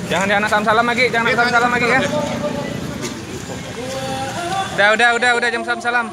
Jangan salam lagi, jangan salam lagi ya. Udah jam salam.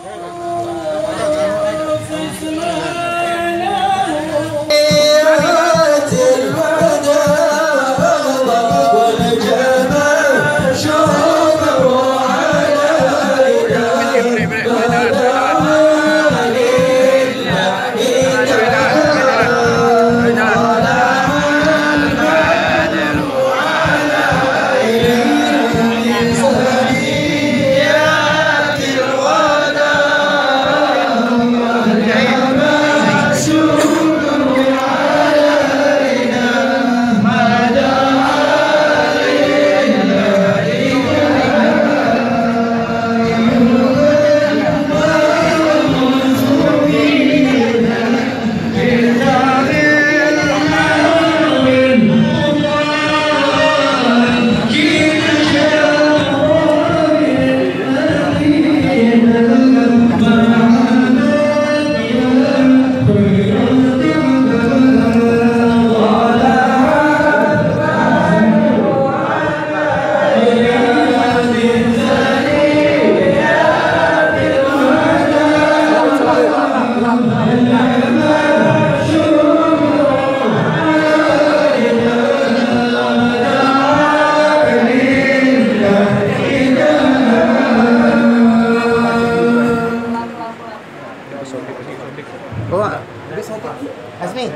Asmi.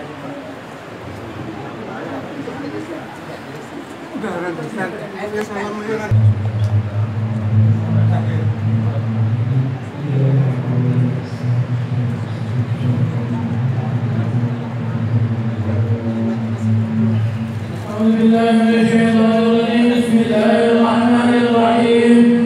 Bismillahirrahmanirrahim.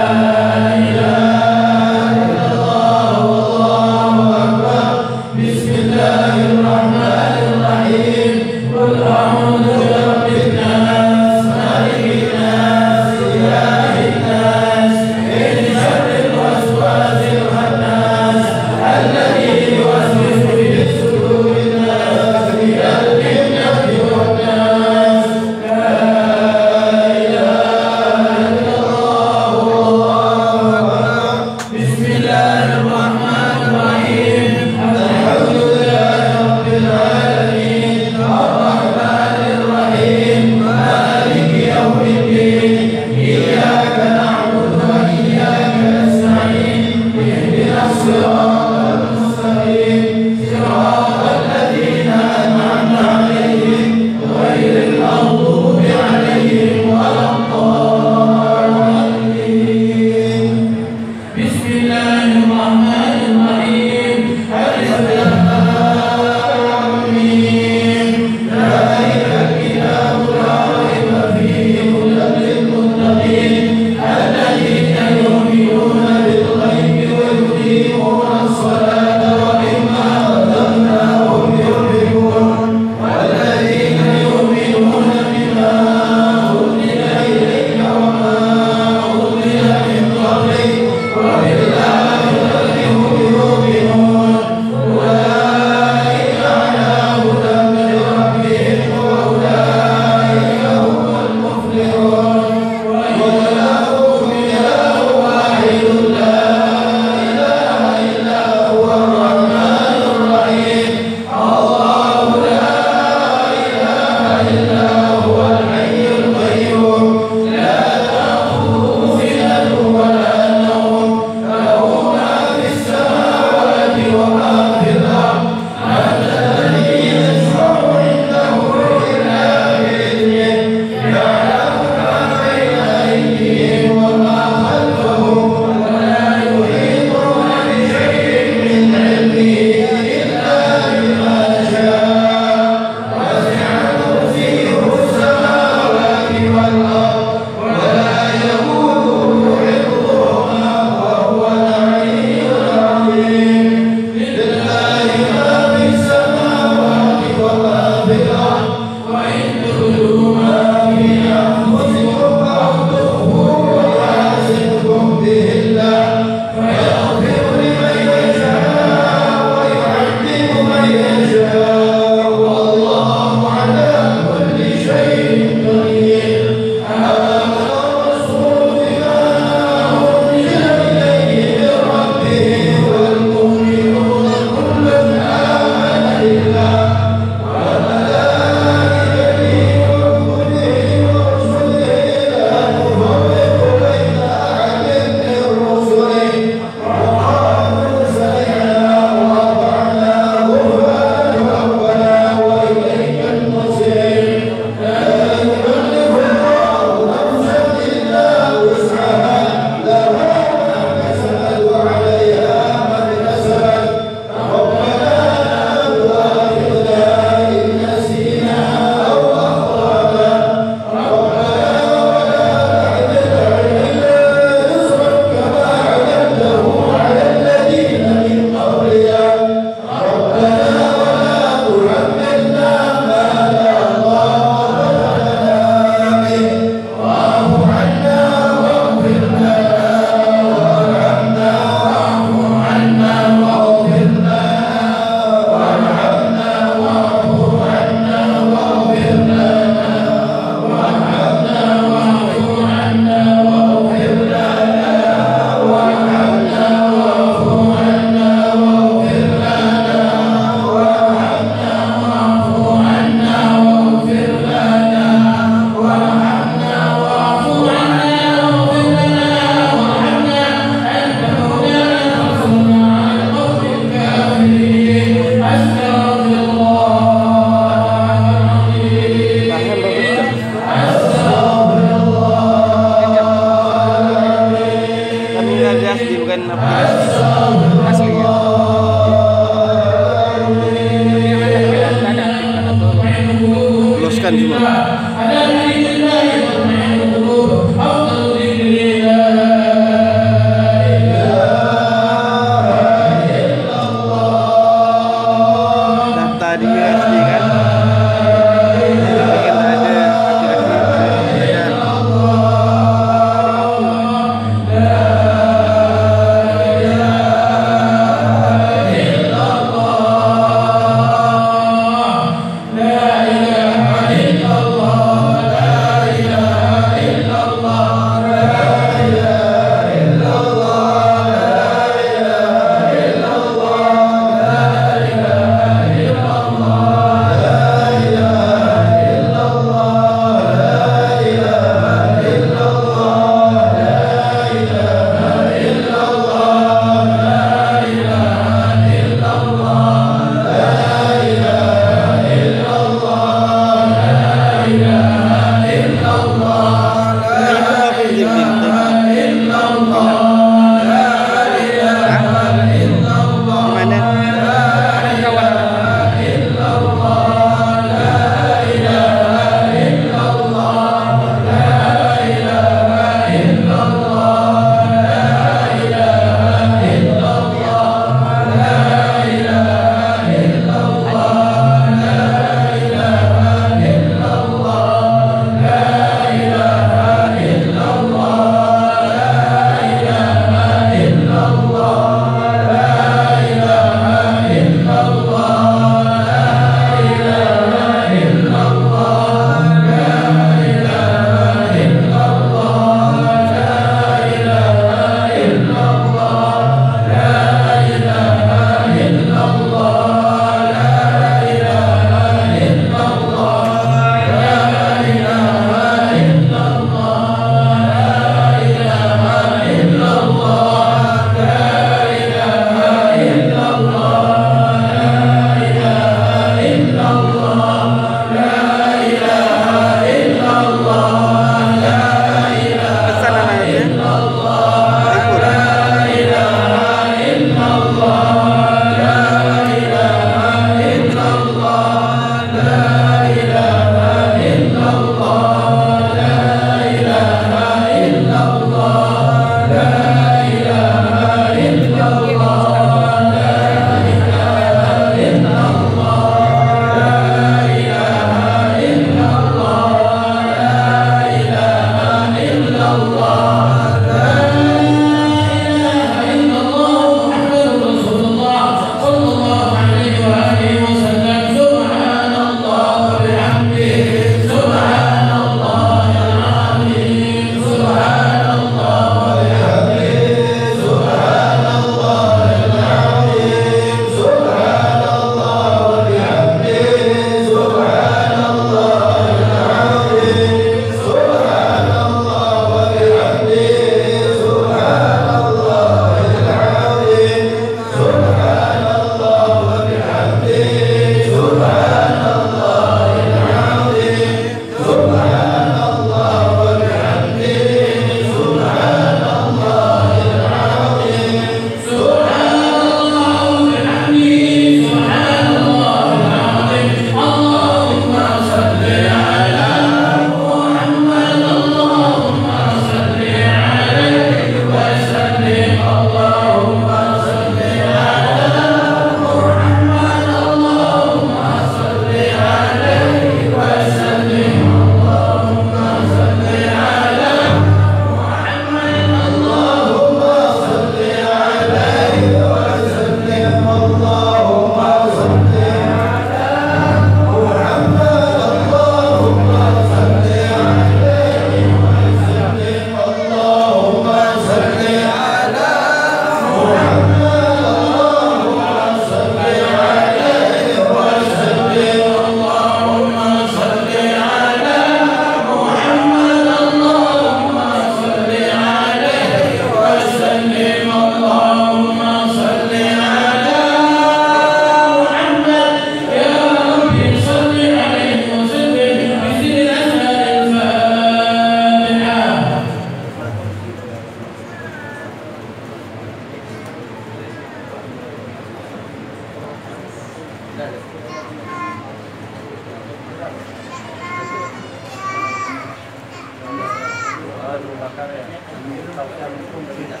Bakar ya. Ini tausiah hukum tidak.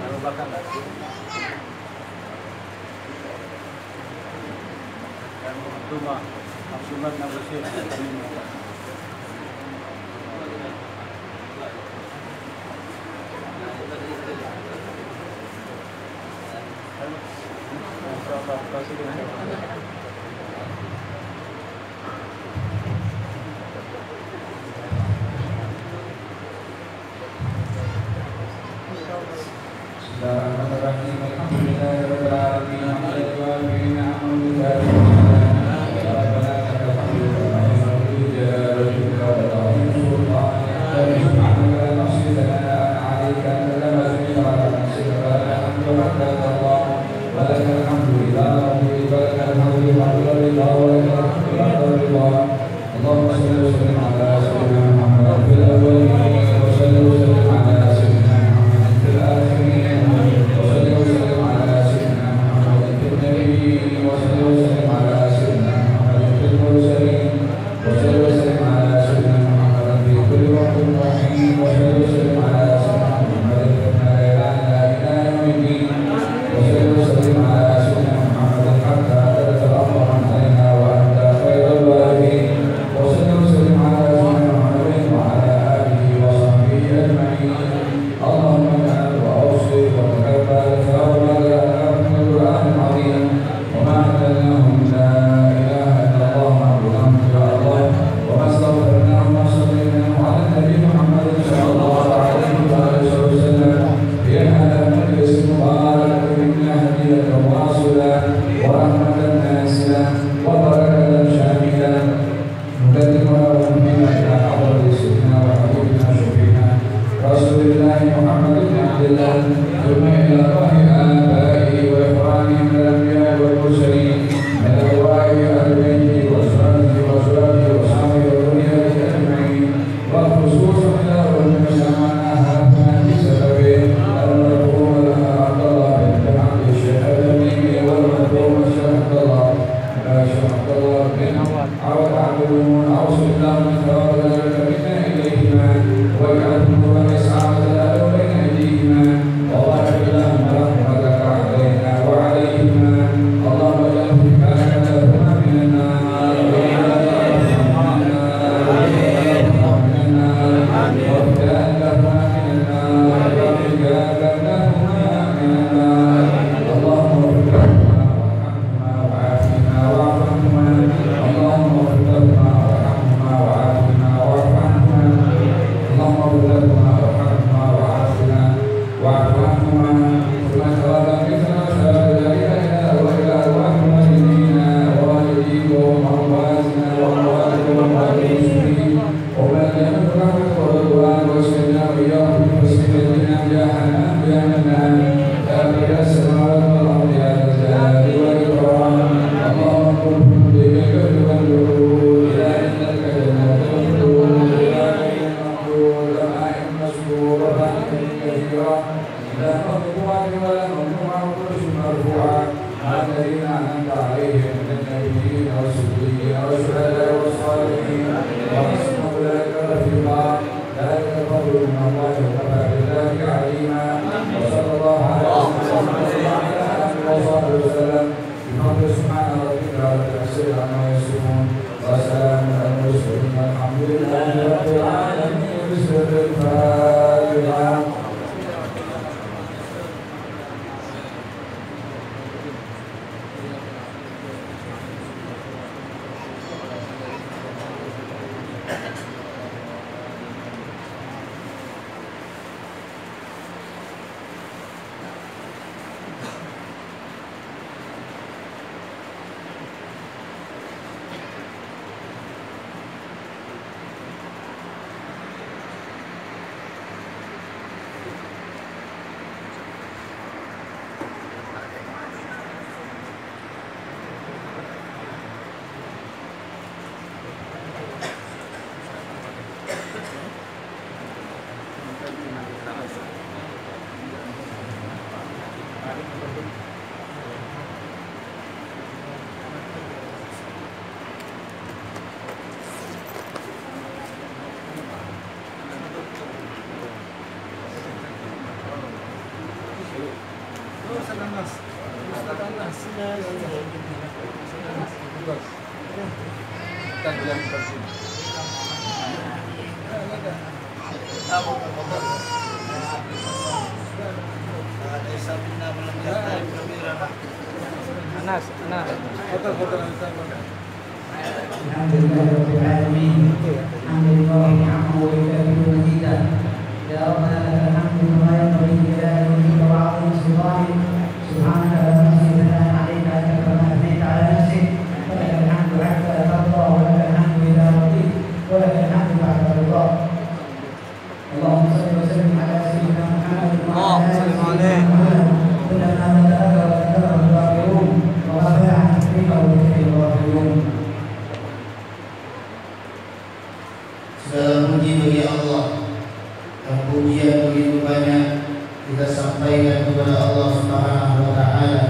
Abu Bakar lah. Dan rumah Abdullah Nabasir. الذين أنعمت عليهم من النبيين والصديقين والشهداء والصالحين Anas, Anas. Alhamdulillahirabbil alamin. Alhamdulillahi hamdan wa yukafi'u mazidah. Ya Rabbana lakal hamdu kama yanbaghi li jalali wajhika wa 'azimi sultanik. Subhanaka la nuhsi thana'an 'alayka anta kama athnayta 'ala nafsik. Wa lakal hamdu 'hatta tarda wa lakal hamdu idza radit wa lakal hamdu ba'da ridha. Allahumma shalli wa sallim 'ala sayyidina Muhammad wa 'ala alihi wa sahbihi. Kullama nadaka wa nadara al-ghafirun wa ghafara 'an dhikrika wa dhikril ghafirun. Segala puji bagi Allah, dan pujian begitu banyak kita sampaikan kepada Allah Subhanahu wa Ta'ala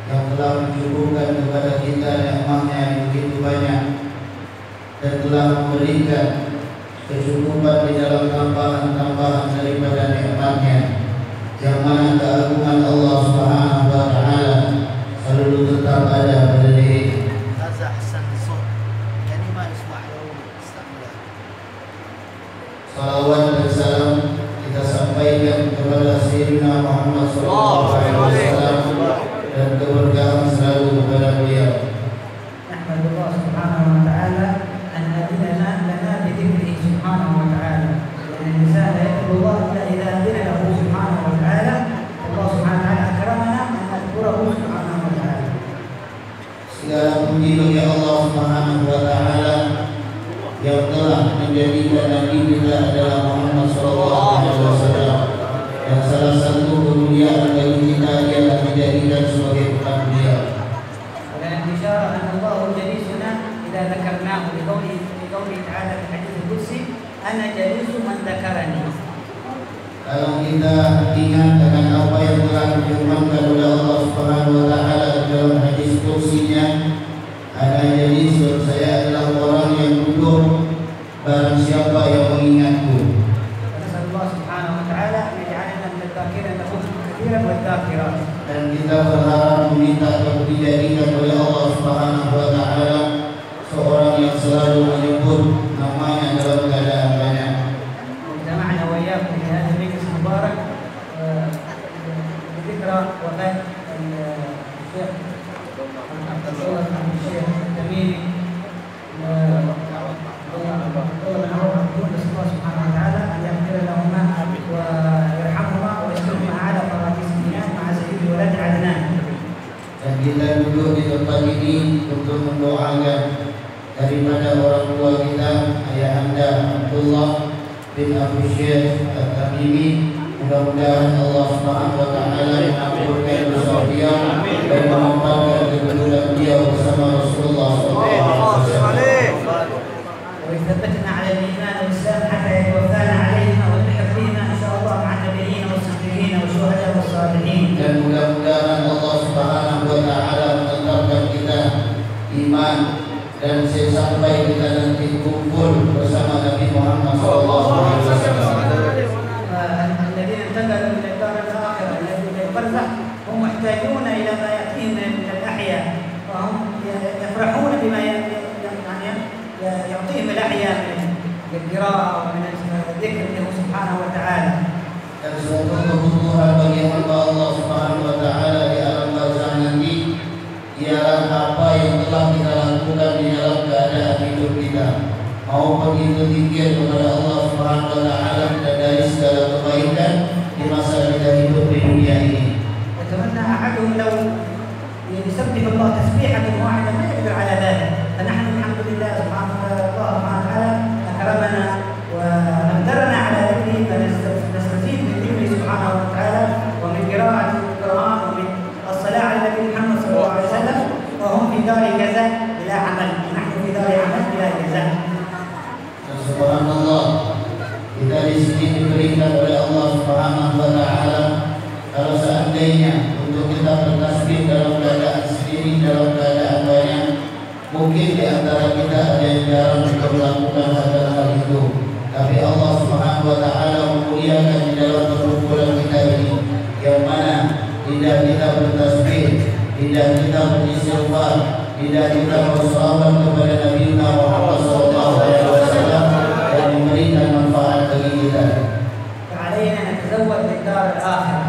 yang telah mencukupkan kepada kita nikmat-Nya yang begitu banyak dan telah memberikan kecukupan di dalam tambahan-tambahan daripada nikmat-Nya, yang mana keagungan Allah Subhanahu wa Ta'ala selalu tetap ada pada diri. Salawat dan salam kita sampaikan kepada Sayyidina Muhammad SAW dan keberkahan selalu kepada beliau. Nahmadullah subhanahu wa ta'ala an adina lana bi dhikrihi subhanahu wa ta'ala. Al-insan la yaqulullah illa idza adina lahu subhanahu wa ta'ala. Allah subhanahu wa ta'ala akramana an nadhkurahu subhanahu wa ta'ala. Segala puji bagi Allah Subhanahu wa Ta'ala yang telah menjadikan Nabi kita adalah Muhammad SAW, dan salah satu kemuliaan bagi kita ialah dijadikan sebagai umat beliau. Dan bisyarah anna Allah jalisuna idza dzakarnahu bi qawli ta'ala fi hadits al-qudsi ana jalisu man dzakarani. Kalau kita ingat dengan apa yang telah difirmankan oleh Allah Subhanahu wa Ta'ala dalam hadis kursinya, ana jalisun, saya adalah orang yang duduk barang siapa yang mengingatku. Nasallallahu subhanahu wa ta'ala an yaj'alana min al-dhakirin lahu kathiran wa al-dhakirat. Dan kita berharap meminta agar dijadikan oleh Allah Subhanahu wa Ta'ala seorang yang selalu menyebut namanya dalam keadaan banyak. جمعنا وإياكم في هذا المجلس المبارك بذكرى وفاة الشيخ عبد الله بن الشيخ التميمي نسأل الله سبحانه وتعالى أن يغفر لهما ويرحمهما ويسلمهما على فرائس الإيمان مع سيد ولد عدنان. Dan kita duduk di tempat ini untuk mendoakan daripada orang tua kita, ayahanda Abdullah bin Abu Syekh At-Tamimi. Mudah-mudahan Allah Subhanahu wa Ta'ala mengampunkan dosa beliau dan menempatkan kedudukan beliau bersama Rasulullah SAW. ويثبتنا على الإيمان والإسلام حتى يتوفانا عليهما ونلحق بهما إن شاء الله مع النبيين والصديقين والشهداء والصالحين. Dan mudah-mudahan Allah Subhanahu wa Ta'ala menetapkan kita iman dan sampai kita nanti kumpul bersama Nabi Muhammad SAW. الذين انتقلوا إلى الدار الآخرة التي في البرزخ هم محتاجون إلى ما يأتيهم من الأحياء، وهم يفرحون بما يعطيهم الأحياء من القراءة ومن الذكر له سبحانه وتعالى. Dan suatu kebutuhan bagi hamba Allah Subhanahu wa Ta'ala di alam barzakh nanti ialah apa yang telah kita lakukan di dalam keadaan hidup kita, maupun itu zikir kepada Allah Subhanahu wa Ta'ala dan dari segala kebaikan di masa kita hidup di dunia ini. يتمنى أحدهم لو يسبح الله تسبيحة واحدة ما يقدر على ذلك، فنحن الحمد لله سبحانه وتعالى أكرمنا وأقدرنا على ذكره، فنستفيد من ذكره سبحانه وتعالى ومن قراءة القرآن ومن الصلاة على النبي محمد صلى الله عليه وسلم، وهم في دار جزاء بلا عمل، ونحن في دار عمل بلا جزاء. Subhanallah, kita di sini diberikan oleh Allah Subhanahu wa Ta'ala. Kalau seandainya untuk kita bertasbih dalam keadaan sendiri, dalam keadaan banyak, mungkin di antara kita ada yang jarang untuk melakukan hal itu. Tapi Allah Subhanahu wa Ta'ala memuliakan di dalam perkumpulan kita ini, yang mana tidak kita bertasbih lidah kita beristighfar, lidah kita bersolawat kepada Nabi Muhammad SAW dan memberikan manfaat bagi kita. فعلينا نتزود للدار الآخرة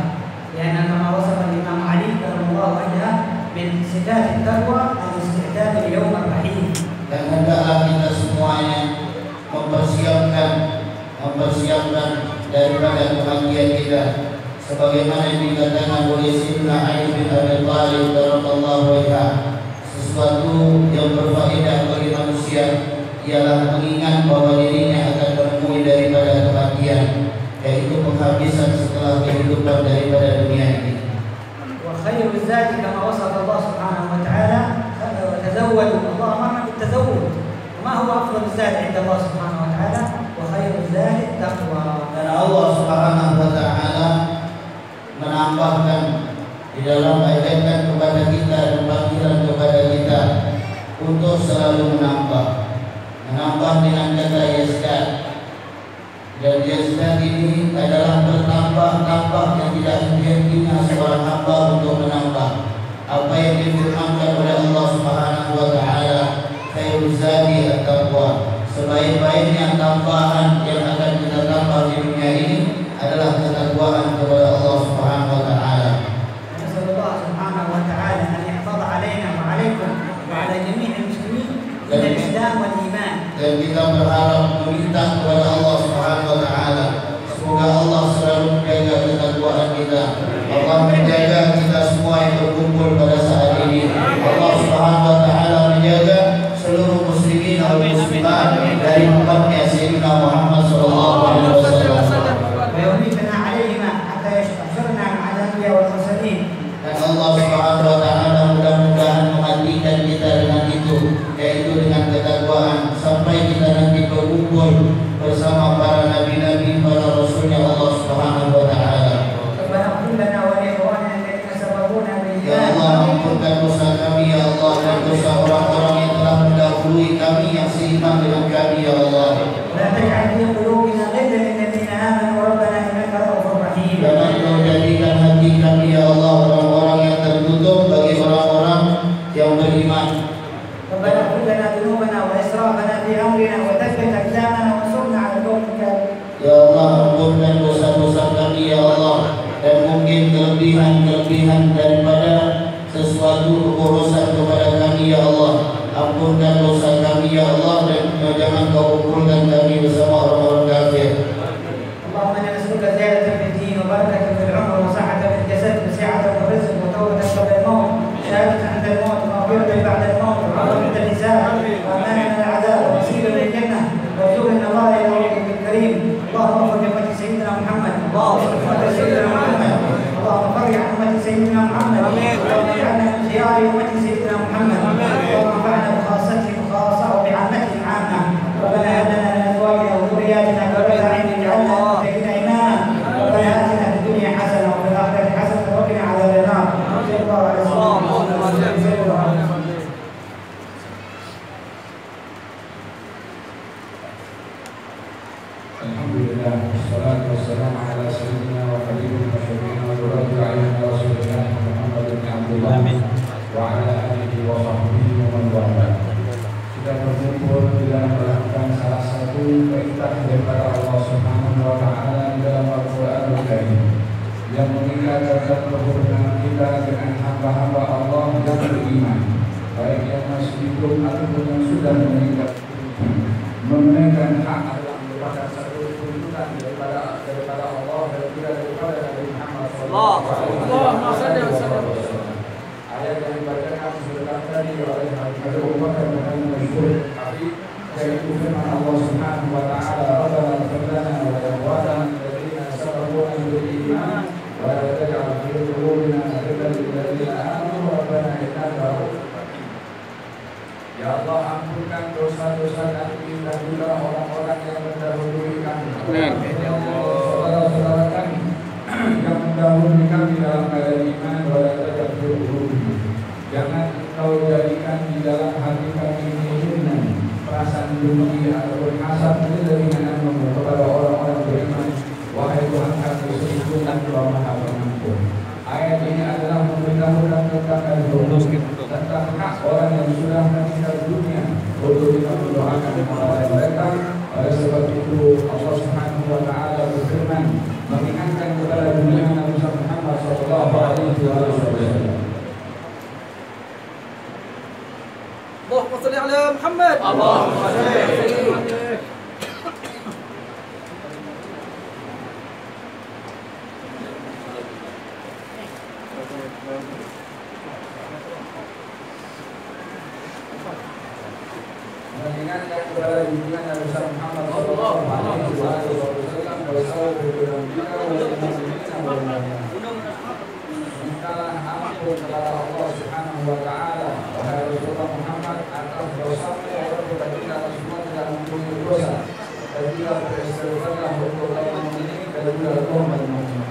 لأن كما وصف الإمام علي رضي الله عنه من صفات التقوى الاستعداد ليوم الرحيل. Dan hendaklah kita semuanya mempersiapkan daripada kematian kita, sebagaimana yang dikatakan oleh Sayyidina Ali bin Abi Thalib radhiyallahu anhu, sesuatu yang berfaedah bagi manusia ialah mengingat bahwa dirinya akan menemui daripada kematian, yaitu penghabisan setelah kehidupan daripada dunia ini. وخير الزاد كما وصف الله سبحانه وتعالى تزودوا. الله أمرنا بالتزود. وما هو أفضل الزاد عند الله سبحانه وتعالى؟ وخير الزاد التقوى. Dan Allah Subhanahu wa taala menambahkan di dalam ayat kepada kita dan panggilan kepada kita untuk selalu menambah dengan kata yazdad. Dan yazdad ini adalah bertambah-tambah yang tidak henti-hentinya seorang hamba untuk menambah apa yang difirmankan oleh Allah Subhanahu wa taala, khairuz zadi at-taqwa. Sebaik-baiknya tambahan yang akan kita tambah di dunia ini adalah ketakwaan kepada Allah Subhanahu wa taala. نسأل الله سبحانه وتعالى أن يحفظ علينا وعليكم وعلى جميع المسلمين من الإسلام والإيمان. Dan kita berharap meminta kepada Allah Subhanahu wa taala semoga Allah selalu menjaga ketakwaan kita. Allah menjaga kita semua yang berkumpul pada saat ini. Allah Subhanahu wa taala menjaga seluruh muslimin dan muslimat dari umatnya Sayyidina Muhammad sallallahu alaihi wasallam. ويميتنا عليهما حتى يحشرنا مع الأنبياء والمرسلين. Dan Allah Subhanahu wa taala mudah-mudahan mematikan kita dengan itu, yaitu dengan ketakwaan, sampai kita nanti berkumpul bersama para nabi-nabi, para rasulnya Allah Subhanahu wa taala. ربنا اغفر لنا ولإخواننا الذين سبقونا Ya بالإيمان. Allah, ampunkan dosa kami ya Allah, dan dosa orang-orang yang telah mendahului kami yang seiman dengan kami ya Allah. ولا تجعل في قلوبنا غلا للذين آمنوا ربنا إنك رؤوف رحيم. Jangan kau jadikan hati kami ya Allah orang-orang yang tertutup bagi orang-orang yang beriman. ربنا اغفر لنا ذنوبنا وإسرافنا في أمرنا وثبت أقدامنا وانصرنا على القوم الكافرين. Ya Allah, ampunkan dosa-dosa kami ya Allah, dan mungkin kelebihan daripada sesuatu urusan kepada kami ya Allah. Ampunkan dosa kami ya Allah, dan jangan kau kumpulkan kami bersama orang-orang kafir. اللهم إنا نسألك زيادة في الدين وبركة في العمر وصحة في الجسد وسعة في الرزق وتوبة قبل الموت شهادة عند الموت ومغفرة بعد الموت وعظمة عند الحساب وأمانا من العذاب ومصيبة للجنة وارزقنا النظر إلى وجهك الكريم. اللهم اغفر لأمة سيدنا محمد. اللهم اغفر لأمة سيدنا محمد. اللهم فرج عن أمة سيدنا محمد. اللهم اجعلنا من خيار أمة سيدنا محمد. اللهم انفعنا بخاصتهم خاصة وبعامتهم عامة. ربنا هب لنا من أزواجنا وذرياتنا قرة أعين واجعلنا للمتقين إماما. ربنا آتنا في الدنيا حسنة وفي الآخرة حسنة وقنا عذاب النار. صلى الله عليه وسلم. Alhamdulillah, wassalatu wassalamu ala sayyidina wa habibina wa syafi'ina wa nurati a'yunina Rasulullah Muhammad bin Abdullah wa ala alihi wa sahbihi wa man wala. Sudah berkumpul di dalam melakukan salah satu perintah daripada Allah Subhanahu wa taala di dalam Al-Qur'anul Karim yang mengingat akan perhubungan kita dengan hamba-hamba Allah yang beriman, baik yang masih hidup ataupun yang sudah meninggal, menunaikan hak pada satu tuntutan daripada Allah dan juga daripada Nabi Muhammad SAW. Ayat yang dibacakan sebentar tadi oleh Abu Bakar Muhammad Masyhur Habib, yaitu firman Allah Subhanahu wa taala, Rabbana ighfir lana wa li ikhwanina alladziina sabaquna bil iman wa la taj'al fi qulubina ghillan lil ladziina amanu rabbana innaka ra'ufur rahim. Ya Allah, ampunkan dosa-dosa kami dan juga orang-orang yang mendahului kami. Ya Allah, saudara-saudara kami yang mendahului kami dalam keadaan iman, wala taj'al jangan kau jadikan di dalam hati kami ini perasaan dengki ataupun hasad dengan kepada orang-orang beriman. Wahai Tuhan kami, sesungguhnya Engkau Maha Pengampun. Ayat ini adalah memberitahukan tentang al-hudud, tentang hak orang yang sudah meninggal dunia untuk kita mendoakan kepada mereka. Oleh sebab itu Allah Subhanahu wa taala berfirman mengingatkan kepada dunia Nabi Muhammad sallallahu alaihi wasallam. Allahumma shalli ala Muhammad. Allahumma shalli. Mengingatkan kepada dunia Nabi Muhammad sallallahu alaihi wasallam mintalah ampun kepada Allah Subhanahu wa taala wahai Rasulullah Muhammad atas dosa-mu walaupun kita semua tidak mempunyai dosa dan juga beristighfarlah untuk kaum mukminin dan juga kaum mukminin.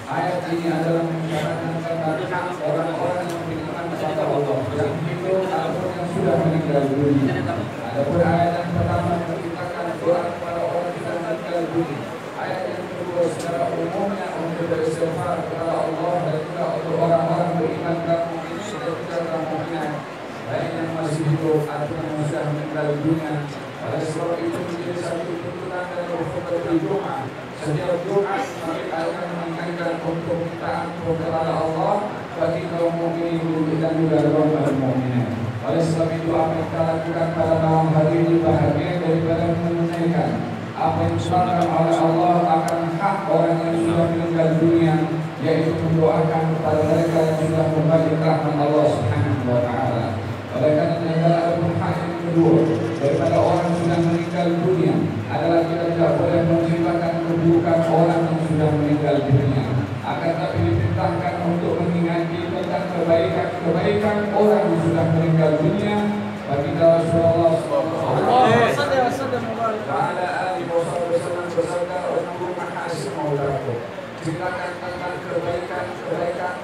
Ayat ini adalah mengisyaratkan tentang hak orang-orang yang beriman kepada Allah yang hidup ataupun yang sudah meninggal dunia. Adapun ayat yang pertama menceritakan doa kepada orang yang meninggal dunia. Ayat yang kedua secara umumnya untuk beristighfar kepada Allah dan juga untuk orang-orang beriman dan mukminin dan juga kaum mukminat baik yang masih hidup ataupun yang sudah meninggal dunia. Oleh sebab itu menjadi satu tuntunan dalam khutbah Jumat. Setiap Jumat kami akan mengingatkan untuk minta ampun kepada Allah bagi kaum mukminin dan juga kaum mukminat. Oleh sebab itu apa yang kita lakukan pada malam hari ini bahagia daripada menunaikan apa yang disebutkan oleh Allah akan hak orang yang sudah meninggal dunia, yaitu mendoakan kepada mereka yang sudah kembali ke rahmat Allah Subhanahu wa taala. Oleh karena adalah hak yang kedua daripada orang yang sudah meninggal dunia adalah kita tidak boleh menceritakan keburukan orang yang sudah meninggal dunia. Akan tapi diperintahkan untuk mengingati tentang kebaikan orang yang sudah meninggal dunia. Bagi Rasulullah sallallahu alaihi wasallam bersabda, "Untuk mahasin maulaku." Ceritakan tentang kebaikan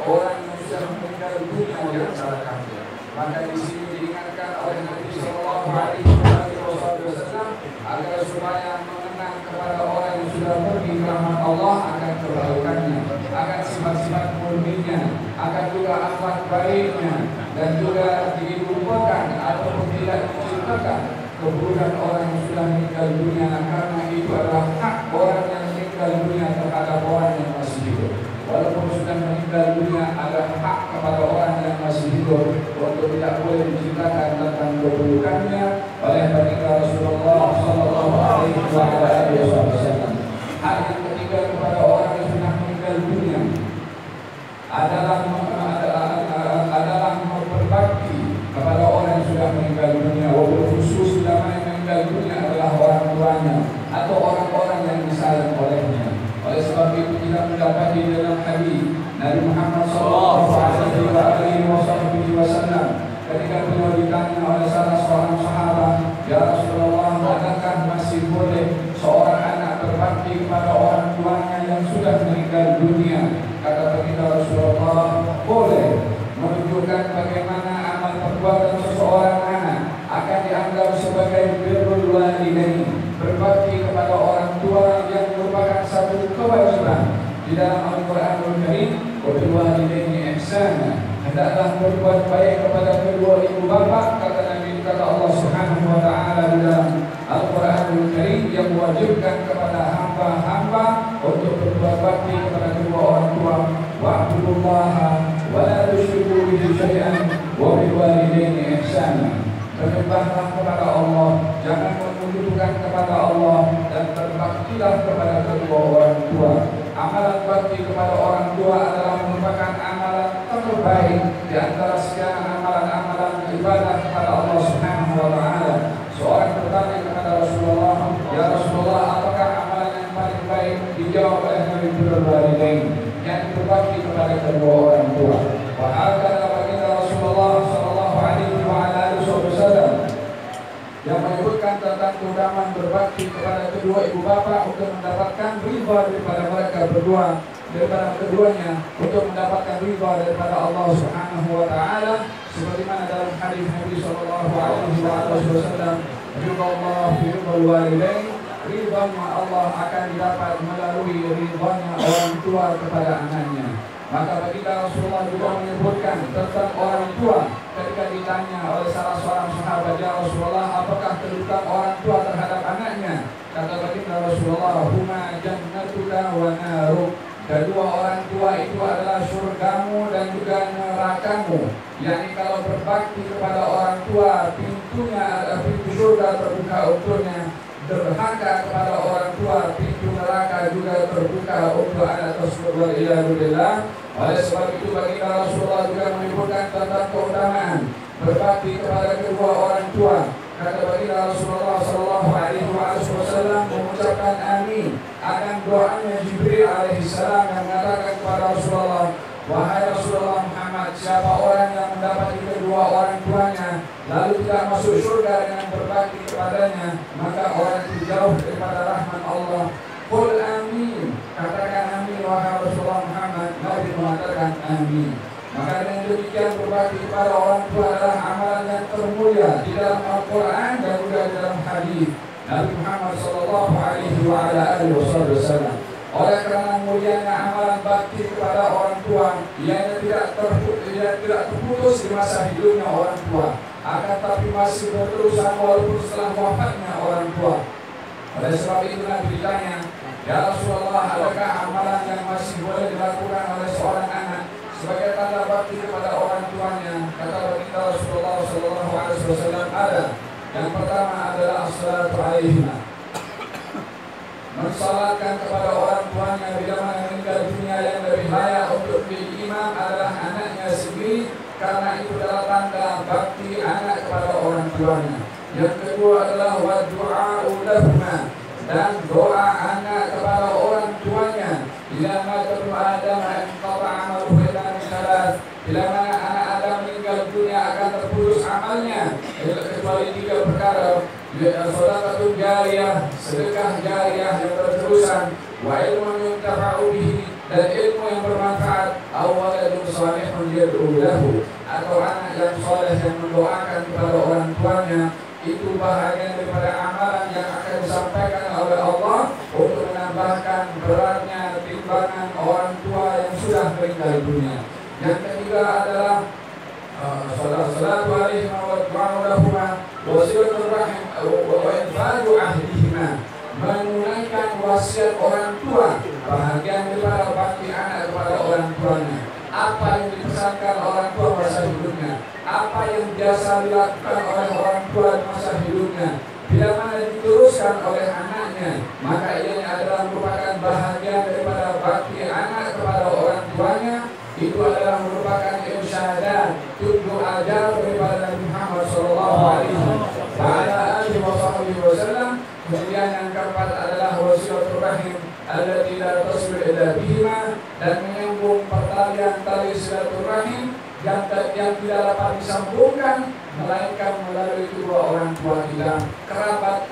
orang yang sudah meninggal dunia di antara kamu. Maka di sini diingatkan oleh Nabi sallallahu alaihi wasallam agar supaya mengenang kepada orang yang sudah pergi ke rahmat Allah akan kebaikannya, akan sifat-sifat murninya, akan juga akhlak baiknya, dan juga dilupakan ataupun tidak diceritakan keburukan orang yang sudah meninggal dunia, karena itu adalah hak orang yang meninggal dunia terhadap orang yang masih hidup. Walaupun sudah meninggal dunia, ada hak kepada orang yang masih hidup untuk tidak boleh diceritakan tentang keburukannya oleh baginda Rasulullah sallallahu alaihi wasallam. Hak yang ketiga kepada orang yang sudah meninggal dunia adalah berbakti kepada orang yang sudah meninggal dunia, walaupun khusus yang meninggal dunia adalah orang tuanya atau orang-orang yang disayang olehnya. Oleh sebab itu kita mendapati dalam hadis Nabi Muhammad sallallahu alaihi wasallam ketika beliau ditanya oleh salah seorang sahabat, "Ya Rasulullah, adakah masih boleh seorang anak berbakti kepada orang tuanya yang sudah meninggal dunia?" Kata baginda Rasulullah, "Boleh." Menunjukkan bagaimana amal perbuatan seseorang anak akan dianggap sebagai birrul walidain, berbakti kepada orang tua yang merupakan satu kewajiban di dalam Al-Qur'anul Karim. Wa bil walidaini ihsana, hendaklah berbuat baik kepada kedua ibu bapa, kata Allah Subhanahu wa taala di dalam Al-Qur'anul Karim, yang mewajibkan kepada hamba-hamba untuk berbuat bakti kepada kedua orang tua. Wa'budullaha wa la tusyriku bihi syai'an wa bil walidaini ihsana. Bersembahlah kepada Allah, jangan menyekutukan kepada Allah, dan berbaktilah kepada kedua orang tua. Amalan bakti kepada orang tua adalah merupakan amalan terbaik di antara sekian amalan-amalan ibadah kepada Allah Subhanahu wa taala. Seorang bertanya kepada Rasulullah, "Ya Rasulullah, apakah amalan yang paling baik?" Dijawab oleh Nabi birrul walidain, yang berbakti kepada kedua orang tua. Wa hakala baginda Rasulullah sallallahu alaihi wasallam yang menyebutkan tentang keutamaan berbakti kepada kedua ibu bapa untuk mendapatkan ridha daripada mereka berdua, daripada keduanya, untuk mendapatkan ridha daripada Allah Subhanahu wa taala, sebagaimana dalam hadis Nabi sallallahu alaihi wasallam, "Ridha Allah fi ridhal walidain." Ridhanya Allah akan didapat melalui ridhanya orang tua kepada anaknya. Maka baginda Rasulullah juga menyebutkan tentang orang tua ketika ditanya oleh salah seorang sahabat, ya Rasulullah, apakah kedudukan orang tua terhadap anaknya? Kata baginda Rasulullah, huma jannatuka wa naruk. Kedua orang tua itu adalah surgamu dan juga nerakamu. Yani kalau berbakti kepada orang tua, pintu surga terbuka untuknya. Durhaka kepada orang tua, pintu neraka juga terbuka untuk anak tersebut. Waliyadzubillah. Oleh sebab itu baginda Rasulullah juga menyebutkan tentang keutamaan berbakti kepada kedua orang tua. Kata baginda Rasulullah Sallallahu Alaihi Wasallam mengucapkan amin akan doanya Jibril alaihissalam yang mengatakan kepada Rasulullah, wahai Rasulullah Muhammad, siapa orang yang mendapati kedua orang tuanya lalu tidak masuk surga dengan berbakti kepadanya, maka orang itu jauh daripada rahmat Allah. Qul amin, katakan amin wahai Rasulullah Muhammad. Nabi mengatakan amin. Maka dengan demikian berbakti kepada orang tua adalah amalan yang termulia di dalam Al-Quran dan juga di dalam hadis Nabi Muhammad Sallallahu Alaihi Wasallam. Oleh karena mulianya amalan bakti kepada orang tua, ia tidak terputus di masa hidupnya orang tua, akan tapi masih berterusan walaupun setelah wafatnya orang tua. Oleh sebab itu Nabi ditanya, ya Rasulullah, adakah amalan yang masih boleh dilakukan oleh seorang anak sebagai tanda bakti kepada orang tuanya? Kata baginda Rasulullah Sallallahu Alaihi Wasallam, ada. Yang pertama adalah as-salatu alaihima, mensalatkan kepada orang tuanya bila mana meninggal dunia. Yang lebih layak untuk menjadi imam adalah anaknya sendiri, karena itu adalah tanda bakti anak kepada orang tuanya. Yang kedua adalah wa du'a'u lahuma, dan doa anak kepada orang tuanya. Bila mata Adam inqata amaluhu illa min thalath, bila mana anak Adam meninggal dunia akan terputus amalnya kecuali 3 perkara. Shadaqatun jariyah, sedekah jariyah yang berterusan, wa ilmun yuntafa'u bihi, dan ilmu yang bermanfaat, aw waladun salihun yad'u lahu, atau anak yang saleh yang mendoakan kepada orang tuanya. Itu bahagian daripada amalan yang akan disampaikan oleh Allah untuk menambahkan beratnya timbangan orang tua yang sudah meninggal dunia. Yang ketiga adalah salatu alaihima wa du'a'u lahuma wa silatul rahim wa infadu ahdihima, menunaikan wasiat orang tua, bahagian daripada bakti anak kepada orang tuanya. Apa yang dipesankan orang tua masa hidupnya, apa yang biasa dilakukan oleh orang tua di masa hidupnya, bila mana diteruskan oleh anaknya, maka ini adalah merupakan bahagian daripada bakti anak kepada orang tuanya. Itu adalah merupakan irsyadat, tunjuk ajar daripada Nabi Muhammad Sallallahu Alaihi Wasallam. Kemudian yang keempat adalah wasilatul rahim allati la tasil ila bihima, dan menyambung pertalian tali silaturahim yang tidak dapat disambungkan melainkan melalui kedua orang tua kita, kerabat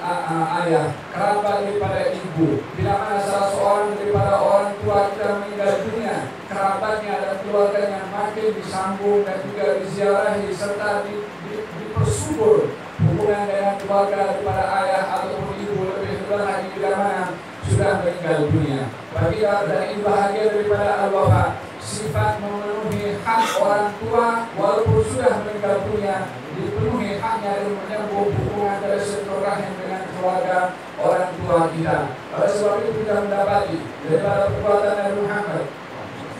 ayah, kerabat daripada ibu. Bila mana salah seorang daripada orang tua kita meninggal dunia, kerabatnya dan keluarganya makin disambung dan juga diziarahi serta dipersubur hubungan dengan keluarga daripada ayah ataupun ibu, lebih lagi bila mana sudah meninggal dunia. Bagi dan ini bahagia daripada al-wafa, sifat memenuhi hak orang tua walaupun sudah meninggal dunia, dipenuhi haknya dan menyambung hubungan dari silaturahim dengan keluarga orang tua kita. Oleh sebab itu kita mendapati daripada perbuatan Nabi Muhammad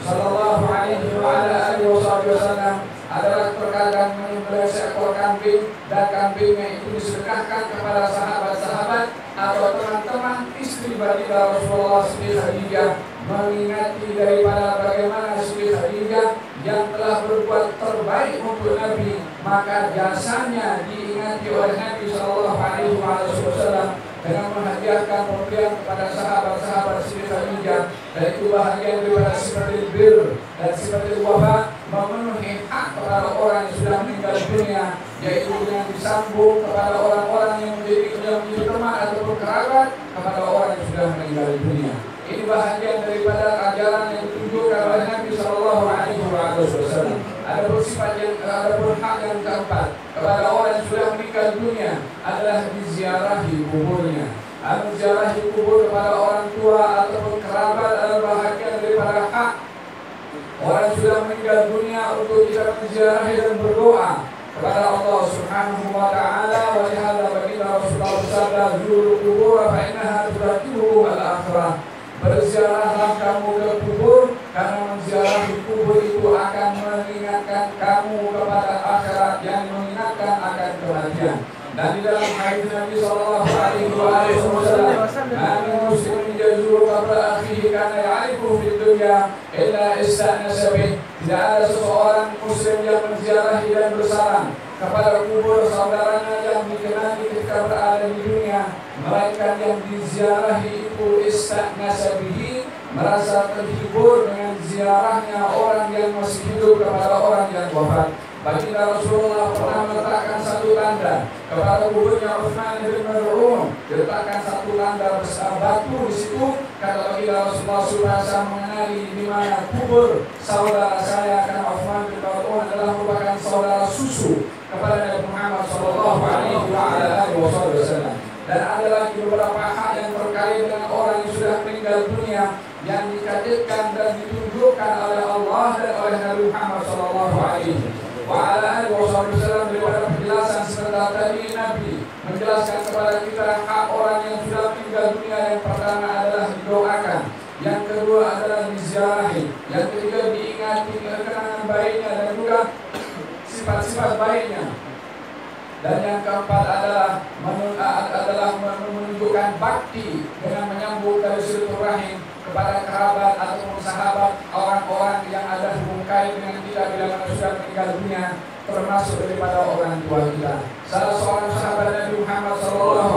Sallallahu Alaihi Wasallam adalah terkadang menyembelih seekor kambing, dan kambingnya itu disedekahkan kepada sahabat-sahabat atau teman-teman istri baginda Rasulullah Siti Khadijah, mengingati daripada bagaimana Siti Khadijah yang telah berbuat terbaik untuk Nabi, maka jasanya diingati oleh Nabi Sallallahu Alaihi Wasallam dengan menghadiahkan pemberian kepada sahabat-sahabat Siti Khadijah. Dan itu bahagian daripada sifatul bir dan sifatul wafa, memenuhi hak kepada orang yang sudah meninggal dunia, yaitu dengan disambung kepada orang-orang yang menjadi teman ataupun kerabat kepada orang yang sudah meninggal dunia. Ini bahagian daripada ajaran yang ditunjukkan oleh Nabi Sallallahu Alaihi Wasallam. Ada bersifat yang hak yang keempat kepada orang yang sudah meninggal dunia adalah diziarahi kuburnya. Menziarahi kubur kepada orang tua ataupun kerabat adalah bahagian daripada hak orang sudah meninggal dunia untuk kita menziarahi dan berdoa kepada Allah Subhanahu wa taala. Wa lihadza baginda Rasulullah bersabda, "Zurul qubur fa innaha tudzakirukum al-akhirah." Berziarahlah kamu ke kubur, karena menziarahi kubur itu akan mengingatkan kamu kepada akhirat, yang mengingatkan akan kematian. Dan di dalam hadis Nabi sallallahu alaihi wasallam, "Man muslimin yazuru qabra akhihi kana ya'rifu fid dunya illa istanasa bih." Tidak ada seseorang muslim yang menziarahi dan bersalam kepada kubur saudaranya yang dikenali ketika berada di dunia, melainkan yang diziarahi itu istanasa bihi, merasa terhibur dengan ziarahnya orang yang masih hidup kepada orang yang wafat. Baginda Rasulullah pernah meletakkan satu tanda kepada kuburnya Utsman bin Maz'un, diletakkan satu tanda besar batu di situ. Kata baginda Rasulullah SAW, mengenali di mana kubur saudara saya, karena Utsman bin Maz'un adalah merupakan saudara susu kepada Nabi Muhammad SAW. Dan ada lagi beberapa hal yang terkait dengan orang yang sudah meninggal dunia yang dikaitkan dan ditunjukkan oleh Allah dan oleh Nabi Muhammad SAW. Daripada penjelasan sebentar tadi, Nabi menjelaskan kepada kita hak orang yang sudah meninggal dunia. Yang pertama adalah didoakan, yang kedua adalah diziarahi, yang ketiga diingati kenangan baiknya dan juga sifat-sifat baiknya, dan yang keempat adalah menunjukkan bakti dengan menyambut dari silaturahim kepada kerabat ataupun sahabat, orang-orang yang ada hubung kait dengan kita bila mana sudah meninggal dunia, termasuk daripada orang tua kita. Salah seorang sahabat Nabi Muhammad SAW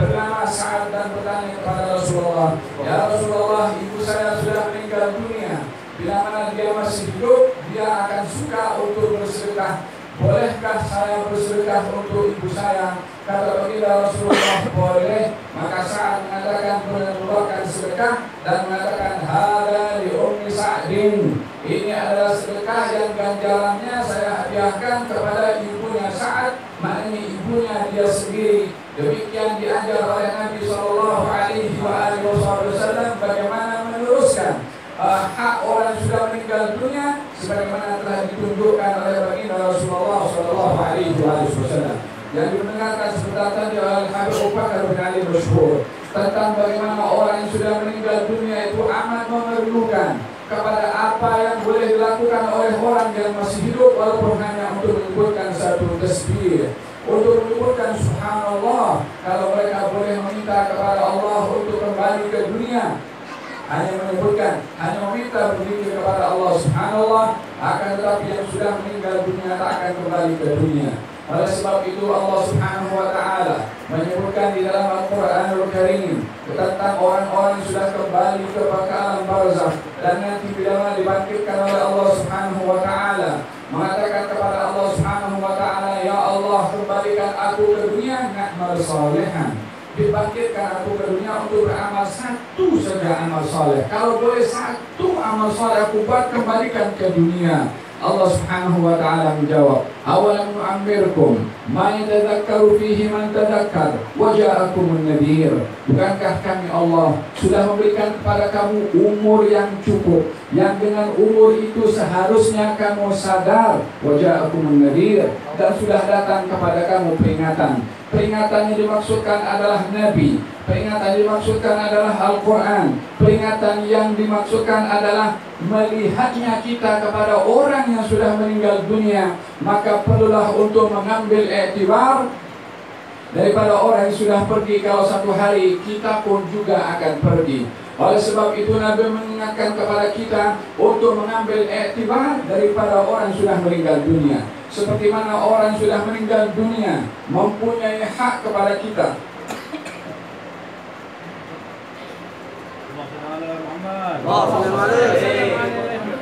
bernama Sa'ad dan bertanya kepada Rasulullah, "Ya Rasulullah, ibu saya sudah meninggal dunia. Bila mana dia masih hidup, dia akan suka untuk bersedekah. Bolehkah saya bersedekah untuk ibu saya?" Kata baginda Rasulullah, "Boleh." Maka Sa'ad mengatakan, mengeluarkan sedekah dan mengatakan, "Hada li ummi Sa'din." Ini adalah sedekah yang ganjarannya saya hadiahkan kepada ibunya Sa'ad, maknanya ibunya dia sendiri. Demikian diajar oleh Nabi Sallallahu Alaihi Wasallam bagaimana meneruskan hak orang yang sudah meninggal dunia sebagaimana telah ditunjukkan oleh baginda Rasulullah Sallallahu Alaihi Wasallam. Yang dimendengarkan sebentar tadi oleh Habib Abu Bakar bin Ali Masyhur tentang bagaimana orang yang sudah meninggal dunia itu amat memerlukan kepada apa yang boleh dilakukan oleh orang yang masih hidup, walaupun hanya untuk menyebutkan satu tasbih, untuk menyebutkan subhanallah. Kalau mereka boleh meminta kepada Allah untuk kembali ke dunia, hanya menyebutkan, hanya meminta berzikir kepada Allah subhanallah, akan tetapi yang sudah meninggal dunia tak akan kembali ke dunia. Oleh sebab itu Allah Subhanahu wa taala menyebutkan di dalam Al-Qur'anul Karim tentang orang-orang yang sudah kembali ke alam barzakh dan nanti bila dibangkitkan oleh Allah Subhanahu wa taala, mengatakan kepada Allah Subhanahu wa taala, "Ya Allah, kembalikan aku ke dunia na'mal salihan." Dibangkitkan aku ke dunia untuk beramal satu saja amal saleh. Kalau boleh satu amal saleh aku buat, kembalikan ke dunia. Allah Subhanahu wa taala menjawab, "Awalam nu'ammirkum ma yatadzakkaru fihi man tadzakkar wa ja'akumun nadhir." Bukankah kami Allah sudah memberikan kepada kamu umur yang cukup, yang dengan umur itu seharusnya kamu sadar, wa ja'akumun nadhir, dan sudah datang kepada kamu peringatan. Peringatan yang dimaksudkan adalah Nabi, peringatan yang dimaksudkan adalah Al-Quran, peringatan yang dimaksudkan adalah melihatnya kita kepada orang yang sudah meninggal dunia. Maka perlulah untuk mengambil iktibar daripada orang yang sudah pergi, kalau satu hari kita pun juga akan pergi. Oleh sebab itu Nabi mengingatkan kepada kita untuk mengambil iktibar daripada orang yang sudah meninggal dunia. Seperti mana orang yang sudah meninggal dunia mempunyai hak kepada kita.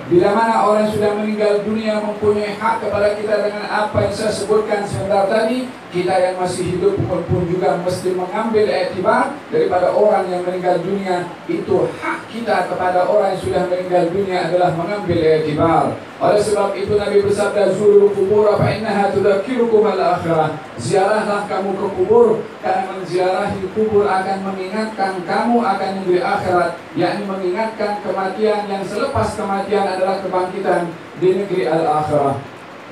Bila mana orang yang sudah meninggal dunia mempunyai hak kepada kita dengan apa yang saya sebutkan sebentar tadi, kita yang masih hidup pun juga mesti mengambil iktibar daripada orang yang meninggal dunia. Itu hak kita kepada orang yang sudah meninggal dunia adalah mengambil iktibar. Oleh sebab itu Nabi bersabda, "Zurul qubur fa innaha tudzakirukum al-akhirah." Ziarahlah kamu ke kubur, karena menziarahi kubur akan mengingatkan kamu akan negeri akhirat, yakni mengingatkan kematian yang selepas kematian adalah kebangkitan di negeri al-akhirah.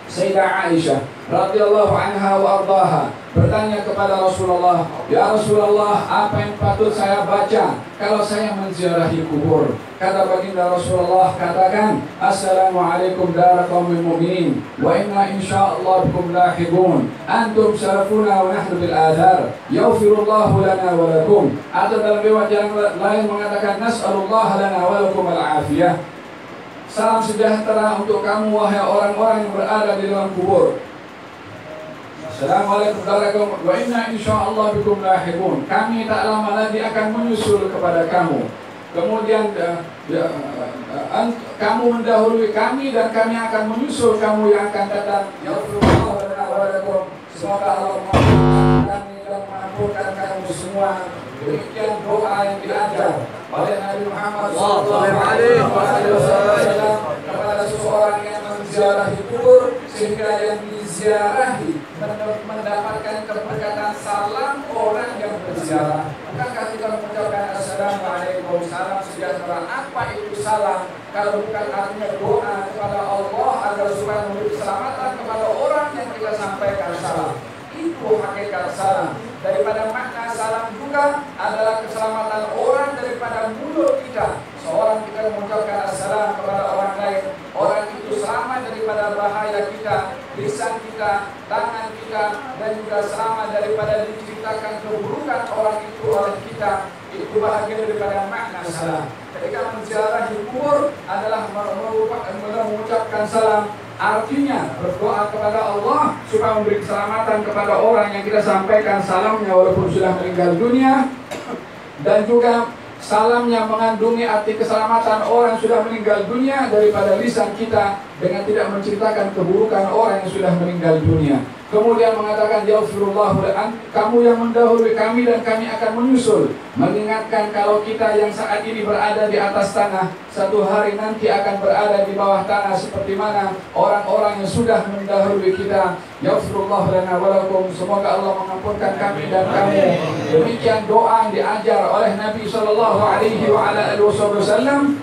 Sayyidah Aisyah radhiyallahu anha wa ardaha bertanya kepada Rasulullah, "Ya Rasulullah, apa yang patut saya baca kalau saya menziarahi kubur?" Kata baginda Rasulullah, "Katakan, Assalamualaikum dara qaumil mu'minin wa inna insyaallah bikum lahiqun. Antum syarafuna wa nahnu bil adhar. Yaghfirullahu lana wa lakum." Atau dalam riwayat yang lain mengatakan, "Nas'alullah lana wa lakum al-afiyah." Salam sejahtera untuk kamu wahai orang-orang yang berada di dalam kubur. Assalamualaikum warahmatullahi wabarakatuh. Wa inna insyaallah bikum lahiqun. Kami tak lama lagi akan menyusul kepada kamu. Kemudian kamu mendahului kami dan kami akan menyusul kamu yang akan datang. Ya Allah, semoga Allah mengampunkan kami dan mengampunkan kamu semua. Demikian doa yang diajar oleh Nabi Muhammad SAW kepada seseorang yang menziarahi kubur, sehingga yang diziarahi mendapatkan keberkatan salam orang yang berziarah. Maka kita mengucapkan Assalamualaikum, salam sejahtera. Apa itu salam kalau bukan artinya doa kepada Allah agar supaya memberi keselamatan kepada orang yang kita sampaikan salam. Itu hakikat salam. Daripada makna salam juga adalah keselamatan orang daripada mulut kita. Seorang kita mengucapkan assalam kepada orang lain, orang itu selamat daripada bahaya kita, lisan kita, tangan kita, dan juga selamat daripada diciptakan keburukan orang itu oleh kita. Itu bahagian daripada makna salam. Ketika menziarahi kubur adalah mengucapkan salam, artinya berdoa kepada Allah supaya memberi keselamatan kepada orang yang kita sampaikan salamnya walaupun sudah meninggal dunia, dan juga salamnya mengandungi arti keselamatan orang yang sudah meninggal dunia daripada lisan kita dengan tidak menceritakan keburukan orang yang sudah meninggal dunia. Kemudian mengatakan, "Yaghfirullahu lana," kamu yang mendahului kami dan kami akan menyusul. Mengingatkan kalau kita yang saat ini berada di atas tanah, satu hari nanti akan berada di bawah tanah seperti mana orang-orang yang sudah mendahului kita. Yaghfirullahu lana wa lakum. Semoga Allah mengampunkan kami dan kamu. Demikian doa yang diajar oleh Nabi sallallahu alaihi wasallam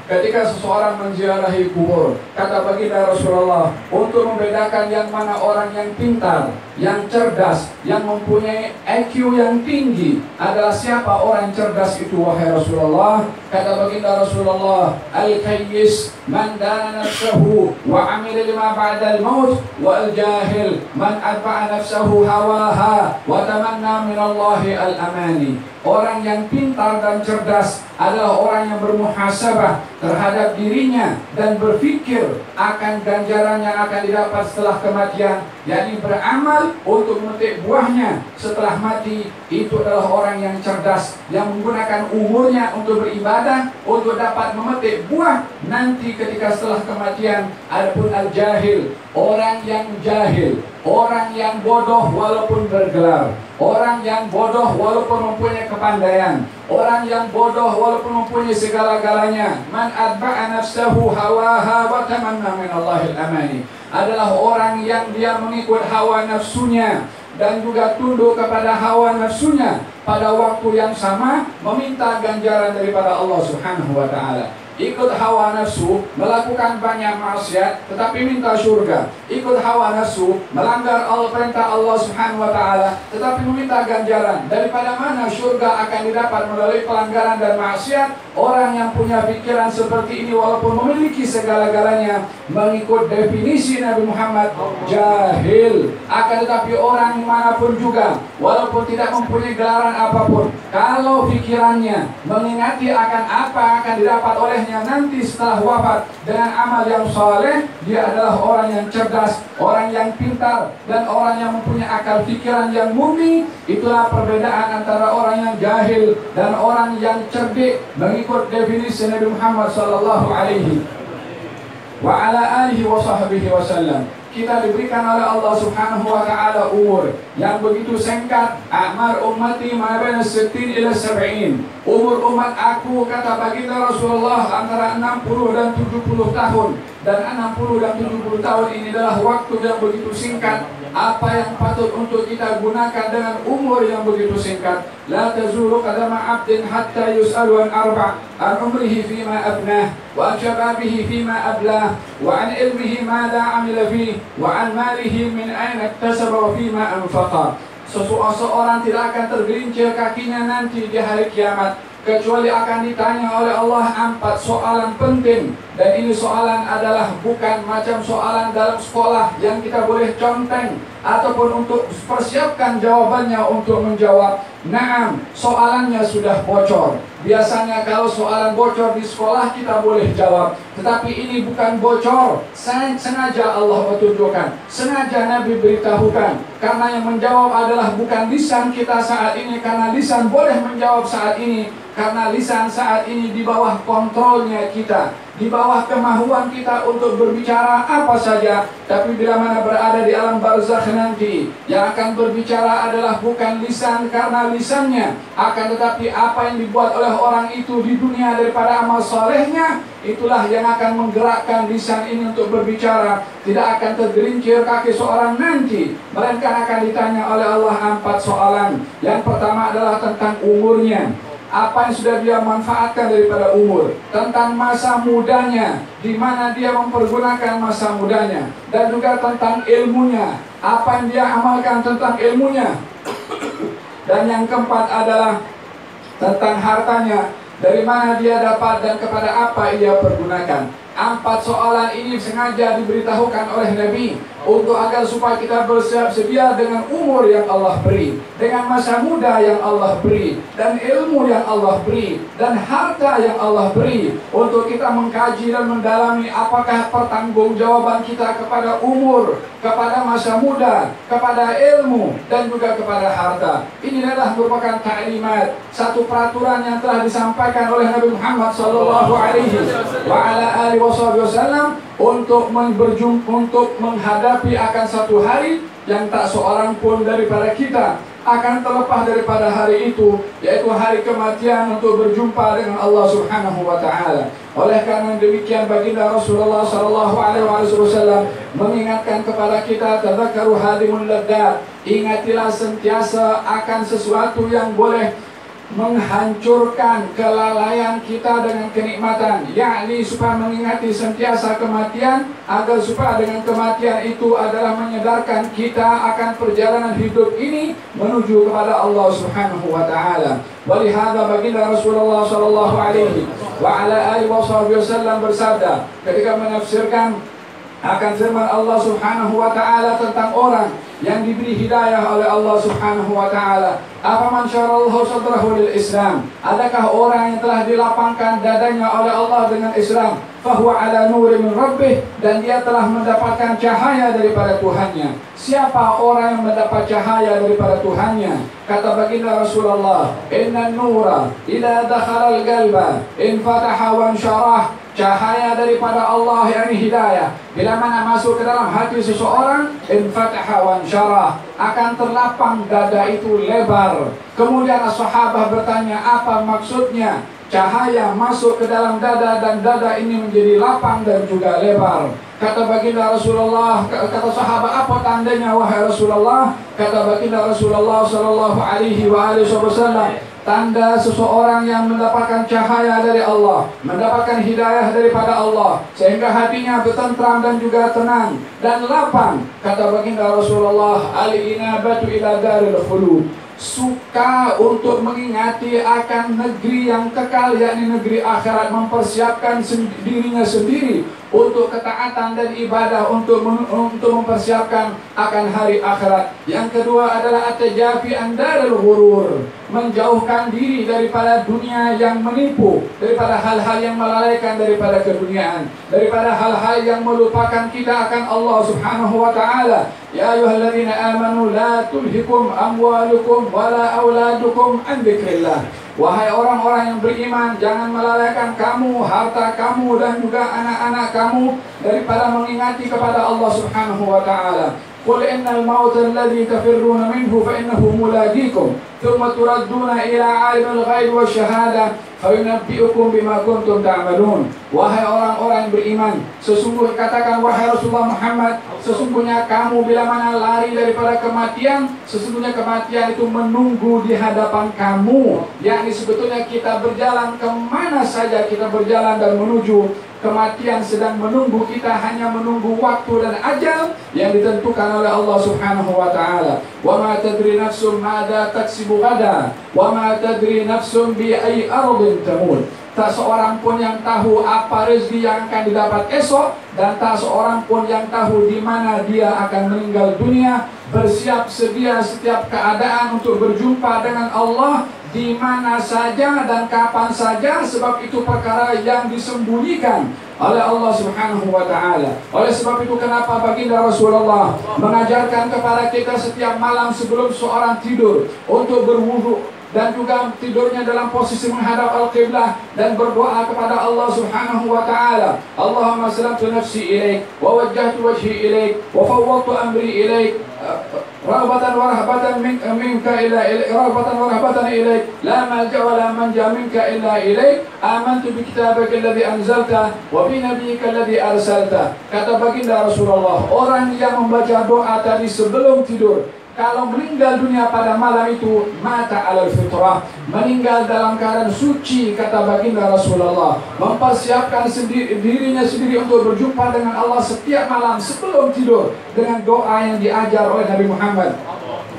ketika seseorang menziarahi kubur. Kata baginda Rasulullah, untuk membedakan yang mana orang yang pintar, yang cerdas, yang mempunyai IQ yang tinggi adalah siapa orang cerdas itu wahai Rasulullah. Kata baginda Rasulullah, al-kayyis man dana nafsahu wa amila lima ba'dal maut, wa al-jahil man atba'a nafsahu hawaha wa tamanna minallahi al-amani. Orang yang pintar dan cerdas adalah orang yang bermuhasabah terhadap dirinya dan berpikir akan ganjaran yang akan didapat setelah kematian, yakni beramal untuk memetik buahnya setelah mati. Itu adalah orang yang cerdas, yang menggunakan umurnya untuk beribadah untuk dapat memetik buah nanti ketika setelah kematian. Adapun al-jahil, orang yang jahil, orang yang bodoh walaupun bergelar, orang yang bodoh walaupun mempunyai kepandaian, orang yang bodoh walaupun mempunyai segala-galanya. Man atba'a nafsahu hawaha wa tamanna minallahil amani, adalah orang yang dia mengikut hawa nafsunya dan juga tunduk kepada hawa nafsunya pada waktu yang sama meminta ganjaran daripada Allah Subhanahu wa taala. Ikut hawa nafsu, melakukan banyak maksiat tetapi minta surga. Ikut hawa nafsu, melanggar perintah Allah Subhanahu wa taala tetapi meminta ganjaran. Daripada mana surga akan didapat melalui pelanggaran dan maksiat? Orang yang punya pikiran seperti ini walaupun memiliki segala-galanya, mengikut definisi Nabi Muhammad, jahil. Akan tetapi orang manapun juga walaupun tidak mempunyai gelaran apapun, kalau pikirannya mengingati akan apa akan didapat olehnya nanti setelah wafat dengan amal yang saleh, dia adalah orang yang cerdas, orang yang pintar, dan orang yang mempunyai akal pikiran yang murni. Itulah perbedaan antara orang yang jahil dan orang yang cerdik mengikut definisi Nabi Muhammad sallallahu alaihi wa ala alihi wa sahbihi wasallam. Kita diberikan oleh Allah Subhanahu wa taala umur yang begitu singkat. A'mar ummati ma baina 60 ila 70. Umur umat aku, kata baginda Rasulullah, antara 60 dan 70 tahun. Dan 60 dan 70 tahun ini adalah waktu yang begitu singkat. apa yang patut untuk kita gunakan dengan umur yang begitu singkat. La tazulu qadama 'abdin hatta yus'alu an arba', an umrihi fima afnah, wa an shababihi fima ablah, wa an ilmihi madza 'amila fihi, wa an malihi min aina iktasaba wa fima anfaqa. Seseorang tidak akan tergelincir kakinya nanti di hari kiamat kecuali akan ditanya oleh Allah 4 soalan penting. Dan ini soalan adalah bukan macam soalan dalam sekolah yang kita boleh conteng ataupun untuk persiapkan jawabannya untuk menjawab. Naam, soalannya sudah bocor. Biasanya kalau soalan bocor di sekolah kita boleh jawab, tetapi ini bukan bocor. Sengaja Allah tunjukkan, sengaja Nabi beritahukan, karena yang menjawab adalah bukan lisan kita saat ini, karena lisan boleh menjawab saat ini, karena lisan saat ini di bawah kontrolnya kita, di bawah kemahuan kita untuk berbicara apa saja. Tapi bila mana berada di alam barzakh nanti, yang akan berbicara adalah bukan lisan karena lisannya, akan tetapi apa yang dibuat oleh orang itu di dunia daripada amal solehnya, itulah yang akan menggerakkan lisan ini untuk berbicara. Tidak akan tergelincir kaki seorang nanti, melainkan akan ditanya oleh Allah 4 soalan. Yang pertama adalah tentang umurnya, apa yang sudah dia manfaatkan daripada umur, tentang masa mudanya, di mana dia mempergunakan masa mudanya, dan juga tentang ilmunya, apa yang dia amalkan tentang ilmunya. Dan yang keempat adalah tentang hartanya, dari mana dia dapat dan kepada apa ia pergunakan. 4 soalan ini sengaja diberitahukan oleh Nabi untuk agar supaya kita bersiap sedia dengan umur yang Allah beri, dengan masa muda yang Allah beri, dan ilmu yang Allah beri, dan harta yang Allah beri, untuk kita mengkaji dan mendalami apakah pertanggungjawaban kita kepada umur, kepada masa muda, kepada ilmu, dan juga kepada harta. Ini adalah merupakan ta'limat, satu peraturan yang telah disampaikan oleh Nabi Muhammad SAW untuk menghadapi akan satu hari yang tak seorang pun daripada kita akan terlepas daripada hari itu, yaitu hari kematian, untuk berjumpa dengan Allah Subhanahu wa Ta'ala. Oleh karena demikian, baginda Rasulullah SAW mengingatkan kepada kita, tadzakkaru hadimul ladzat, ingatilah sentiasa akan sesuatu yang boleh menghancurkan kelalaian kita dengan kenikmatan, yakni supaya mengingati sentiasa kematian, agar supaya dengan kematian itu adalah menyadarkan kita akan perjalanan hidup ini menuju kepada Allah Subhanahu wa Ta'ala. Walihada baginda Rasulullah sallallahu alaihi wa ala alihi wasallam bersabda ketika menafsirkan akan firman Allah Subhanahu wa Ta'ala tentang orang yang diberi hidayah oleh Allah Subhanahu wa Ta'ala. Afaman syarallahu sadrahu lil Islam, adakah orang yang telah dilapangkan dadanya oleh Allah dengan Islam, fahuwa ala nuri min rabbih, dan dia telah mendapatkan cahaya daripada Tuhannya. Siapa orang yang mendapat cahaya daripada Tuhannya? Kata baginda Rasulullah, inna nura idza dakhala al-qalba in fataha wa syarah. Cahaya daripada Allah, yakni hidayah, bila mana masuk ke dalam hati seseorang, in fataha wa syarah, akan terlapang dada itu lebar. Kemudian sahabat bertanya, apa maksudnya cahaya masuk ke dalam dada dan dada ini menjadi lapang dan juga lebar? Kata baginda Rasulullah, kata sahabat, apa tandanya wahai Rasulullah? Kata baginda Rasulullah sallallahu alaihi wasallam, tanda seseorang yang mendapatkan cahaya dari Allah, mendapatkan hidayah daripada Allah, sehingga hatinya bertentram dan juga tenang dan lapang. Kata baginda Rasulullah, al-inabatu ila daril khulud, suka untuk mengingati akan negeri yang kekal, yakni negeri akhirat, mempersiapkan dirinya sendiri untuk ketaatan dan ibadah, untuk mempersiapkan akan hari akhirat. Yang kedua adalah at-tajafi an daril ghurur, menjauhkan diri daripada dunia yang menipu, daripada hal-hal yang melalaikan daripada keduniaan, daripada hal-hal yang melupakan kita akan Allah Subhanahu wa Ta'ala. Ya ayyuhalladzina amanu la tulhikum amwalukum wala auladukum an dzikrillah. Wahai orang-orang yang beriman, jangan melalaikan kamu, harta kamu, dan juga anak-anak kamu daripada mengingati kepada Allah Subhanahu wa Ta'ala. Qul innal mauta alladhi tafirruna minhu fa innahu mulaqikum thumma turadduna ila 'alimil ghaibi wasy-syahadah fayunabbi'ukum bima kuntum ta'malun. Wahai orang-orang yang beriman, sesungguhnya katakan wahai Rasulullah Muhammad, sesungguhnya kamu bila mana lari daripada kematian, sesungguhnya kematian itu menunggu di hadapan kamu. Yakni sebetulnya kita berjalan kemana saja kita berjalan dan menuju, kematian sedang menunggu kita, hanya menunggu waktu dan ajal yang ditentukan oleh Allah Subhanahu wa taala. Wa ma tadri nafsun madza taksibu ghadan wa ma tadri nafsun bi ayyi ardin tamut. Tak seorang pun yang tahu apa rezeki yang akan didapat esok, dan tak seorang pun yang tahu di mana dia akan meninggal dunia. Bersiap sedia setiap keadaan untuk berjumpa dengan Allah di mana saja dan kapan saja, sebab itu perkara yang disembunyikan oleh Allah Subhanahu wa taala. Oleh sebab itu kenapa baginda Rasulullah mengajarkan kepada kita setiap malam sebelum seorang tidur untuk berwudu, dan juga tidurnya dalam posisi menghadap al-qiblah dan berdoa kepada Allah Subhanahu wa taala. Allahumma aslamtu nafsi ilaik wa wajjahtu wajhi ilaik wa fawwadtu amri ilaik raghbatan wa rahbatan minka ila raghbatan wa rahbatan ilaik la malja wa la manja minka illa ilaik amantu bi kitabika alladhi anzalta wa bi nabiyyika alladhi arsalta. Kata baginda Rasulullah, orang yang membaca doa tadi sebelum tidur, kalau meninggal dunia pada malam itu, mata alal fitrah, meninggal dalam keadaan suci, kata baginda Rasulullah, mempersiapkan dirinya sendiri untuk berjumpa dengan Allah setiap malam sebelum tidur dengan doa yang diajar oleh Nabi Muhammad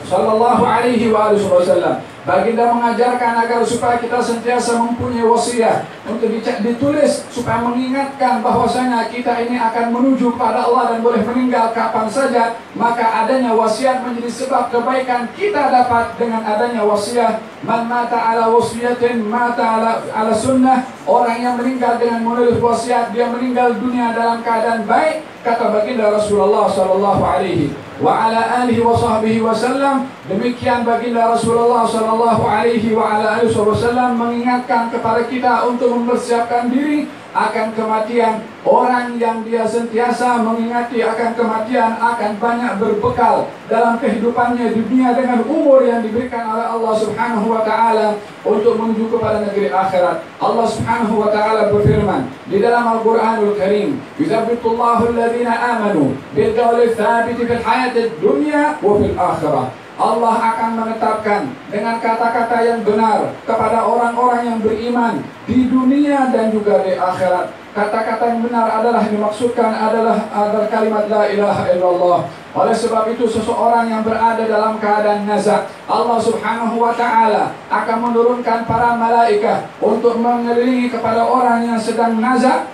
sallallahu alaihi wasallam. Baginda mengajarkan agar supaya kita sentiasa mempunyai wasiat untuk ditulis, supaya mengingatkan bahwasanya kita ini akan menuju kepada Allah dan boleh meninggal kapan saja. Maka adanya wasiat menjadi sebab kebaikan kita dapat dengan adanya wasiat. Man mata ala wasiyatin mata ala sunnah. Orang yang meninggal dengan menulis wasiat, dia meninggal dunia dalam keadaan baik, kata baginda Rasulullah sallallahu alaihi wa ala alihi wa sahbihi wasallam. Demikian baginda Rasulullah sallallahu alaihi wa ala alihi wasallam mengingatkan kepada kita untuk mempersiapkan diri akan kematian. Orang yang dia sentiasa mengingati akan kematian akan banyak berbekal dalam kehidupannya di dunia dengan umur yang diberikan oleh Allah Subhanahu wa taala untuk menuju kepada negeri akhirat. Allah Subhanahu wa taala berfirman di dalam Al-Qur'anul Karim, "Yuthabbitullahu alladhina amanu bil qawli tsabiti fil hayatid dunya wa fil akhirah." Allah akan menetapkan dengan kata-kata yang benar kepada orang-orang yang beriman di dunia dan juga di akhirat. Kata-kata yang benar adalah yang dimaksudkan adalah kalimat la ilaha illallah. Oleh sebab itu seseorang yang berada dalam keadaan nazak, Allah Subhanahu wa taala akan menurunkan para malaikat untuk mengelilingi kepada orang yang sedang nazak,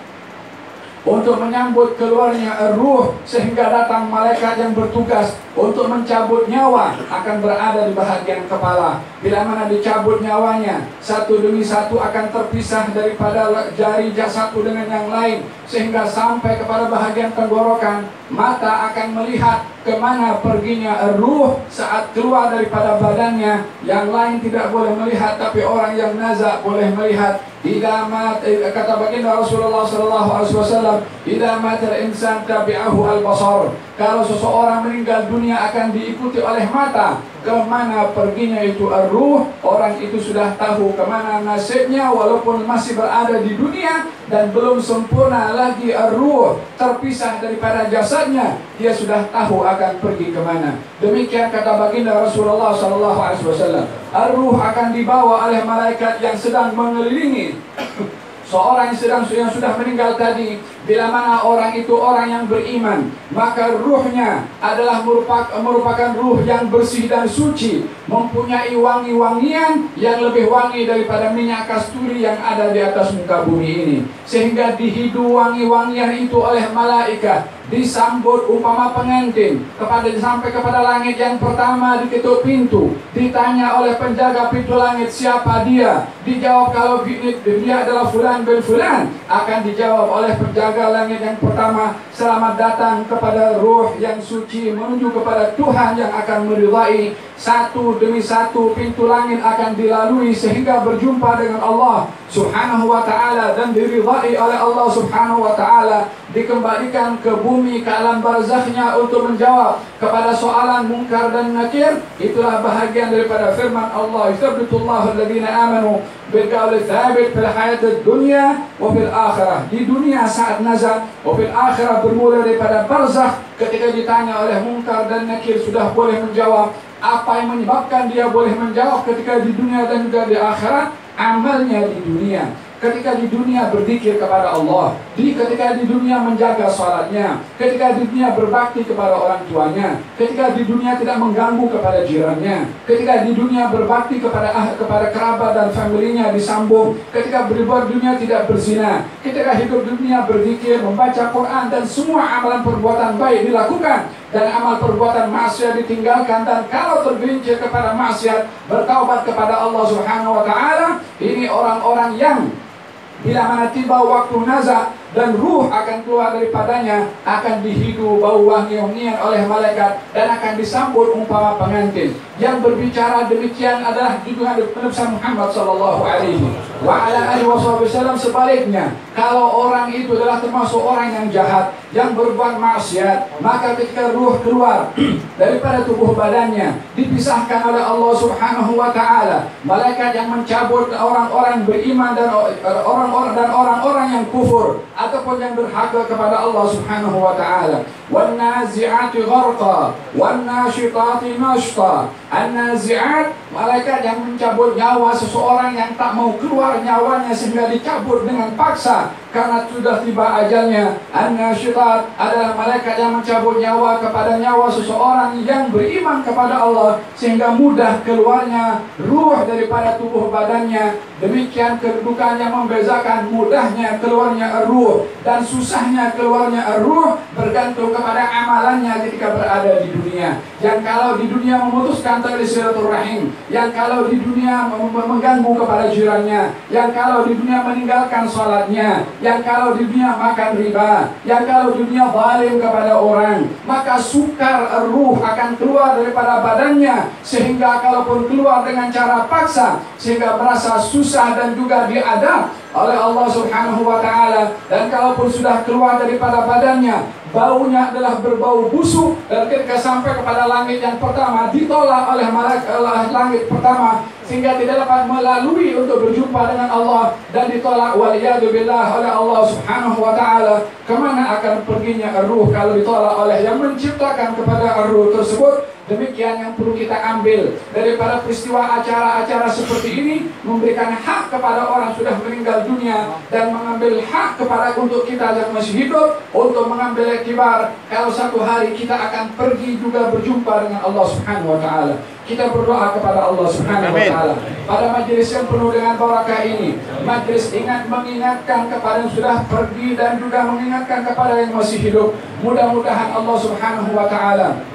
untuk menyambut keluarnya ruh, sehingga datang malaikat yang bertugas untuk mencabut nyawa akan berada di bahagian kepala. Bila mana dicabut nyawanya, satu demi satu akan terpisah daripada jari satu dengan yang lain, sehingga sampai kepada bahagian tenggorokan. Mata akan melihat kemana perginya ruh saat keluar daripada badannya. Yang lain tidak boleh melihat, tapi orang yang nazak boleh melihat. Kata baginda Rasulullah SAW, "Idza mata al-insan tabi'ahu al-basar." Kalau seseorang meninggal dunia akan diikuti oleh mata. Kemana perginya itu ruh, orang itu sudah tahu kemana nasibnya, walaupun masih berada di dunia dan belum sempurna lagi ruh terpisah daripada jasadnya, dia sudah tahu akan pergi kemana. Demikian kata baginda Rasulullah SAW, ruh akan dibawa oleh malaikat yang sedang mengelilingi seorang yang sudah meninggal tadi. Bila mana orang itu orang yang beriman, maka ruhnya adalah merupakan ruh yang bersih dan suci, mempunyai wangi-wangian yang lebih wangi daripada minyak kasturi yang ada di atas muka bumi ini. Sehingga dihidu wangi-wangian itu oleh malaikat, disambut umpama pengantin sampai kepada langit yang pertama, diketuk pintu, ditanya oleh penjaga pintu langit siapa dia, dijawab kalau dia adalah fulan bin fulan, akan dijawab oleh penjaga langit yang pertama, selamat datang kepada ruh yang suci menuju kepada Tuhan yang akan meridai. Satu satu demi satu pintu langit akan dilalui sehingga berjumpa dengan Allah Subhanahu wa ta'ala dan diridhai oleh Allah Subhanahu wa ta'ala, dikembalikan ke bumi, ke alam barzakhnya untuk menjawab kepada soalan mungkar dan nakir. Itulah bahagian daripada firman Allah, "Yuthabbitullahu alladhina amanu bil qawli tsabit fil hayatid dunya wa fil akhirah." Di dunia saat nazar, wa fil akhirah bermula daripada barzakh, ketika ditanya oleh mungkar dan nakir sudah boleh menjawab. Apa yang menyebabkan dia boleh menjawab ketika di dunia dan juga di akhirat? Amalnya di dunia. Ketika di dunia berzikir kepada Allah, ketika di dunia menjaga salatnya, ketika di dunia berbakti kepada orang tuanya, ketika di dunia tidak mengganggu kepada jirannya, ketika di dunia berbakti kepada kerabat dan familinya disambung, ketika berbuat dunia tidak berzina, ketika hidup dunia berzikir, membaca Quran dan semua amalan perbuatan baik dilakukan, dan amal perbuatan maksiat ditinggalkan, dan kalau tergelincir kepada maksiat bertaubat kepada Allah Subhanahu wa ta'ala. Ini orang-orang yang bila mana tiba waktu nazar dan ruh akan keluar daripadanya, akan dihidu bau wangi-wangian oleh malaikat dan akan disambut umpama pengantin. Yang berbicara demikian adalah junjungan Nabi Muhammad sallallahu alaihi wa ala alihi wasallam. Sebaliknya, kalau orang itu adalah termasuk orang yang jahat, yang berbuat maksiat, maka ketika ruh keluar daripada tubuh badannya, dipisahkan oleh Allah Subhanahu wa ta'ala. Malaikat yang mencabut orang-orang beriman dan orang-orang yang kufur ataupun yang durhaka kepada Allah Subhanahu wa ta'ala. Wan nazi'ati gharqa, wan nashitati nashta. An-nazi'at, malaikat yang mencabut nyawa seseorang yang tak mau keluar nyawanya sehingga dicabut dengan paksa karena sudah tiba ajalnya. An-nashitat adalah malaikat yang mencabut nyawa kepada nyawa seseorang yang beriman kepada Allah sehingga mudah keluarnya ruh daripada tubuh badannya. Demikian kedudukan yang membezakan mudahnya keluarnya ruh dan susahnya keluarnya ruh bergantung kepada amalannya ketika berada di dunia. Yang kalau di dunia memutuskan tali silaturahim, yang kalau di dunia mengganggu kepada jirannya, yang kalau di dunia meninggalkan salatnya, yang kalau di dunia makan riba, yang kalau di dunia zalim kepada orang, maka sukar ruh akan keluar daripada badannya sehingga kalaupun keluar dengan cara paksa sehingga merasa susah dan juga diadab oleh Allah Subhanahu wa ta'ala. Dan kalaupun sudah keluar daripada badannya, baunya adalah berbau busuk, dan ketika sampai kepada langit yang pertama ditolak oleh malaikat langit pertama sehingga tidak dapat melalui untuk berjumpa dengan Allah, dan ditolak waliyadzubillah oleh Allah Subhanahu wa ta'ala. Kemana akan perginya ruh kalau ditolak oleh yang menciptakan kepada ruh tersebut? Demikian yang perlu kita ambil daripada peristiwa acara-acara seperti ini, memberikan hak kepada orang sudah meninggal dunia dan mengambil hak kepada untuk kita yang masih hidup untuk mengambil iktibar kalau satu hari kita akan pergi juga berjumpa dengan Allah Subhanahu wa ta'ala. Kita berdoa kepada Allah Subhanahu wa ta'ala pada majlis yang penuh dengan barakah ini, majlis mengingatkan kepada yang sudah pergi dan juga mengingatkan kepada yang masih hidup. Mudah-mudahan Allah Subhanahu wa ta'ala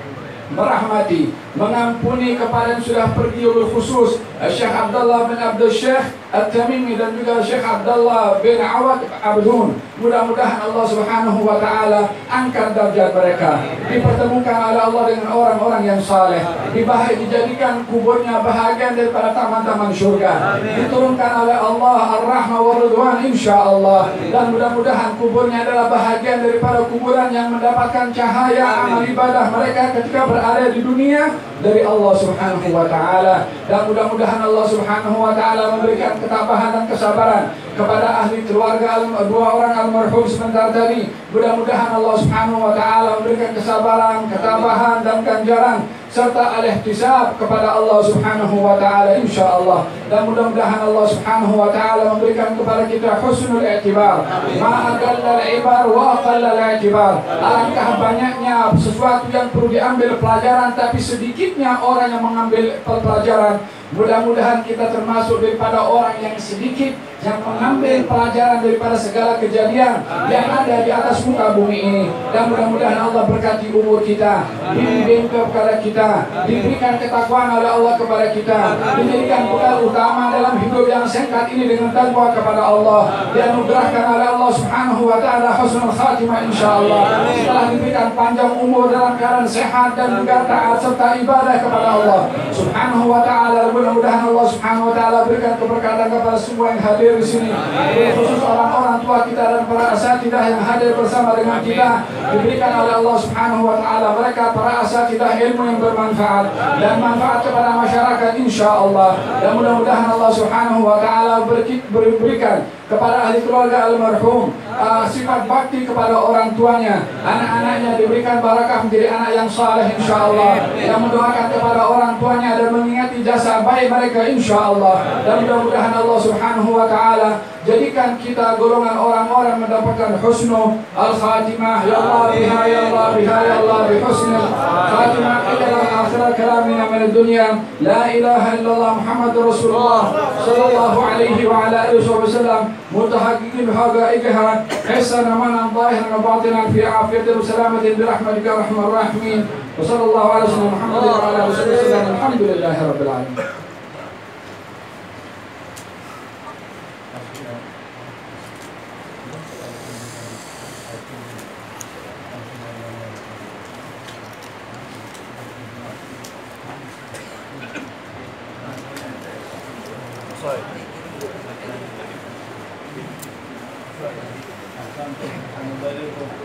merahmati, mengampuni kepada yang sudah pergi, oleh khusus Syekh Abdullah bin Abdul Syekh At-Tamimi dan juga Syekh Abdullah bin Awad Abdun. Mudah-mudahan Allah Subhanahu wa ta'ala angkat darjat mereka, dipertemukan oleh Allah dengan orang-orang yang saleh, dijadikan kuburnya bahagian daripada taman-taman syurga, diturunkan oleh Allah Ar-Rahmah wa Ridwan insyaAllah. Dan mudah-mudahan kuburnya adalah bahagian daripada kuburan yang mendapatkan cahaya amal ibadah mereka ketika berada di dunia dari Allah Subhanahu wa ta'ala. Dan mudah-mudahan Allah Subhanahu wa ta'ala memberikan ketabahan dan kesabaran kepada ahli keluarga dua orang almarhum sebentar tadi. Mudah-mudahan Allah Subhanahu wa ta'ala memberikan kesabaran, ketabahan dan ganjaran serta al-ihtisab kepada Allah Subhanahu wa ta'ala insyaallah. Dan mudah-mudahan Allah Subhanahu wa ta'ala memberikan kepada kita husnul i'tibar, ma'aqalla al-ibar wa aqalla al-i'tibar. Alangkah banyaknya sesuatu yang perlu diambil pelajaran tapi sedikitnya orang yang mengambil pelajaran. Mudah-mudahan kita termasuk daripada orang yang sedikit yang mengambil pelajaran daripada segala kejadian yang ada di atas muka bumi ini. Dan mudah-mudahan Allah berkati umur kita, bimbing kepada kita, diberikan ketakwaan oleh Allah kepada kita, dijadikan bekal utama dalam hidup yang singkat ini dengan takwa kepada Allah, dianugerahkan oleh Allah Subhanahu wa taala husnul khatimah insyaallah. Setelah diberikan panjang umur dalam keadaan sehat dan juga taat serta ibadah kepada Allah Subhanahu wa taala. Mudah-mudahan Allah Subhanahu wa taala berikan keberkatan kepada semua yang hadir di sini, khusus orang-orang tua kita dan para asatidzah yang hadir bersama dengan kita, diberikan oleh Allah Subhanahu wa taala mereka para asatidzah ilmu yang bermanfaat dan manfaat kepada masyarakat insyaallah. Dan mudah-mudahan Allah Subhanahu wa taala berikan kepada ahli keluarga almarhum sifat bakti kepada orang tuanya, anak-anaknya diberikan barakah menjadi anak yang saleh insyaallah, yang mendoakan kepada orang tuanya dan mengingati jasa baik mereka insyaallah. Dan mudah-mudahan Allah Subhanahu wa taala jadikan kita golongan orang-orang mendapatkan husnul al-khatimah. Ya Allah biha ya Allah biha ya Allah bi husnul khatimah ila akhir kalamina min dunya. La ilaha illallah Muhammadur Rasulullah sallallahu alaihi wa ala alihi wasallam mutahaqqiqin haqaiqha حسنا منا ظاهرا وباطنا في عافية وسلامة برحمتك يا أرحم الراحمين. وصلى الله على سيدنا محمد وعلى آله وسلم. الحمد لله رب العالمين. Assalamualaikum.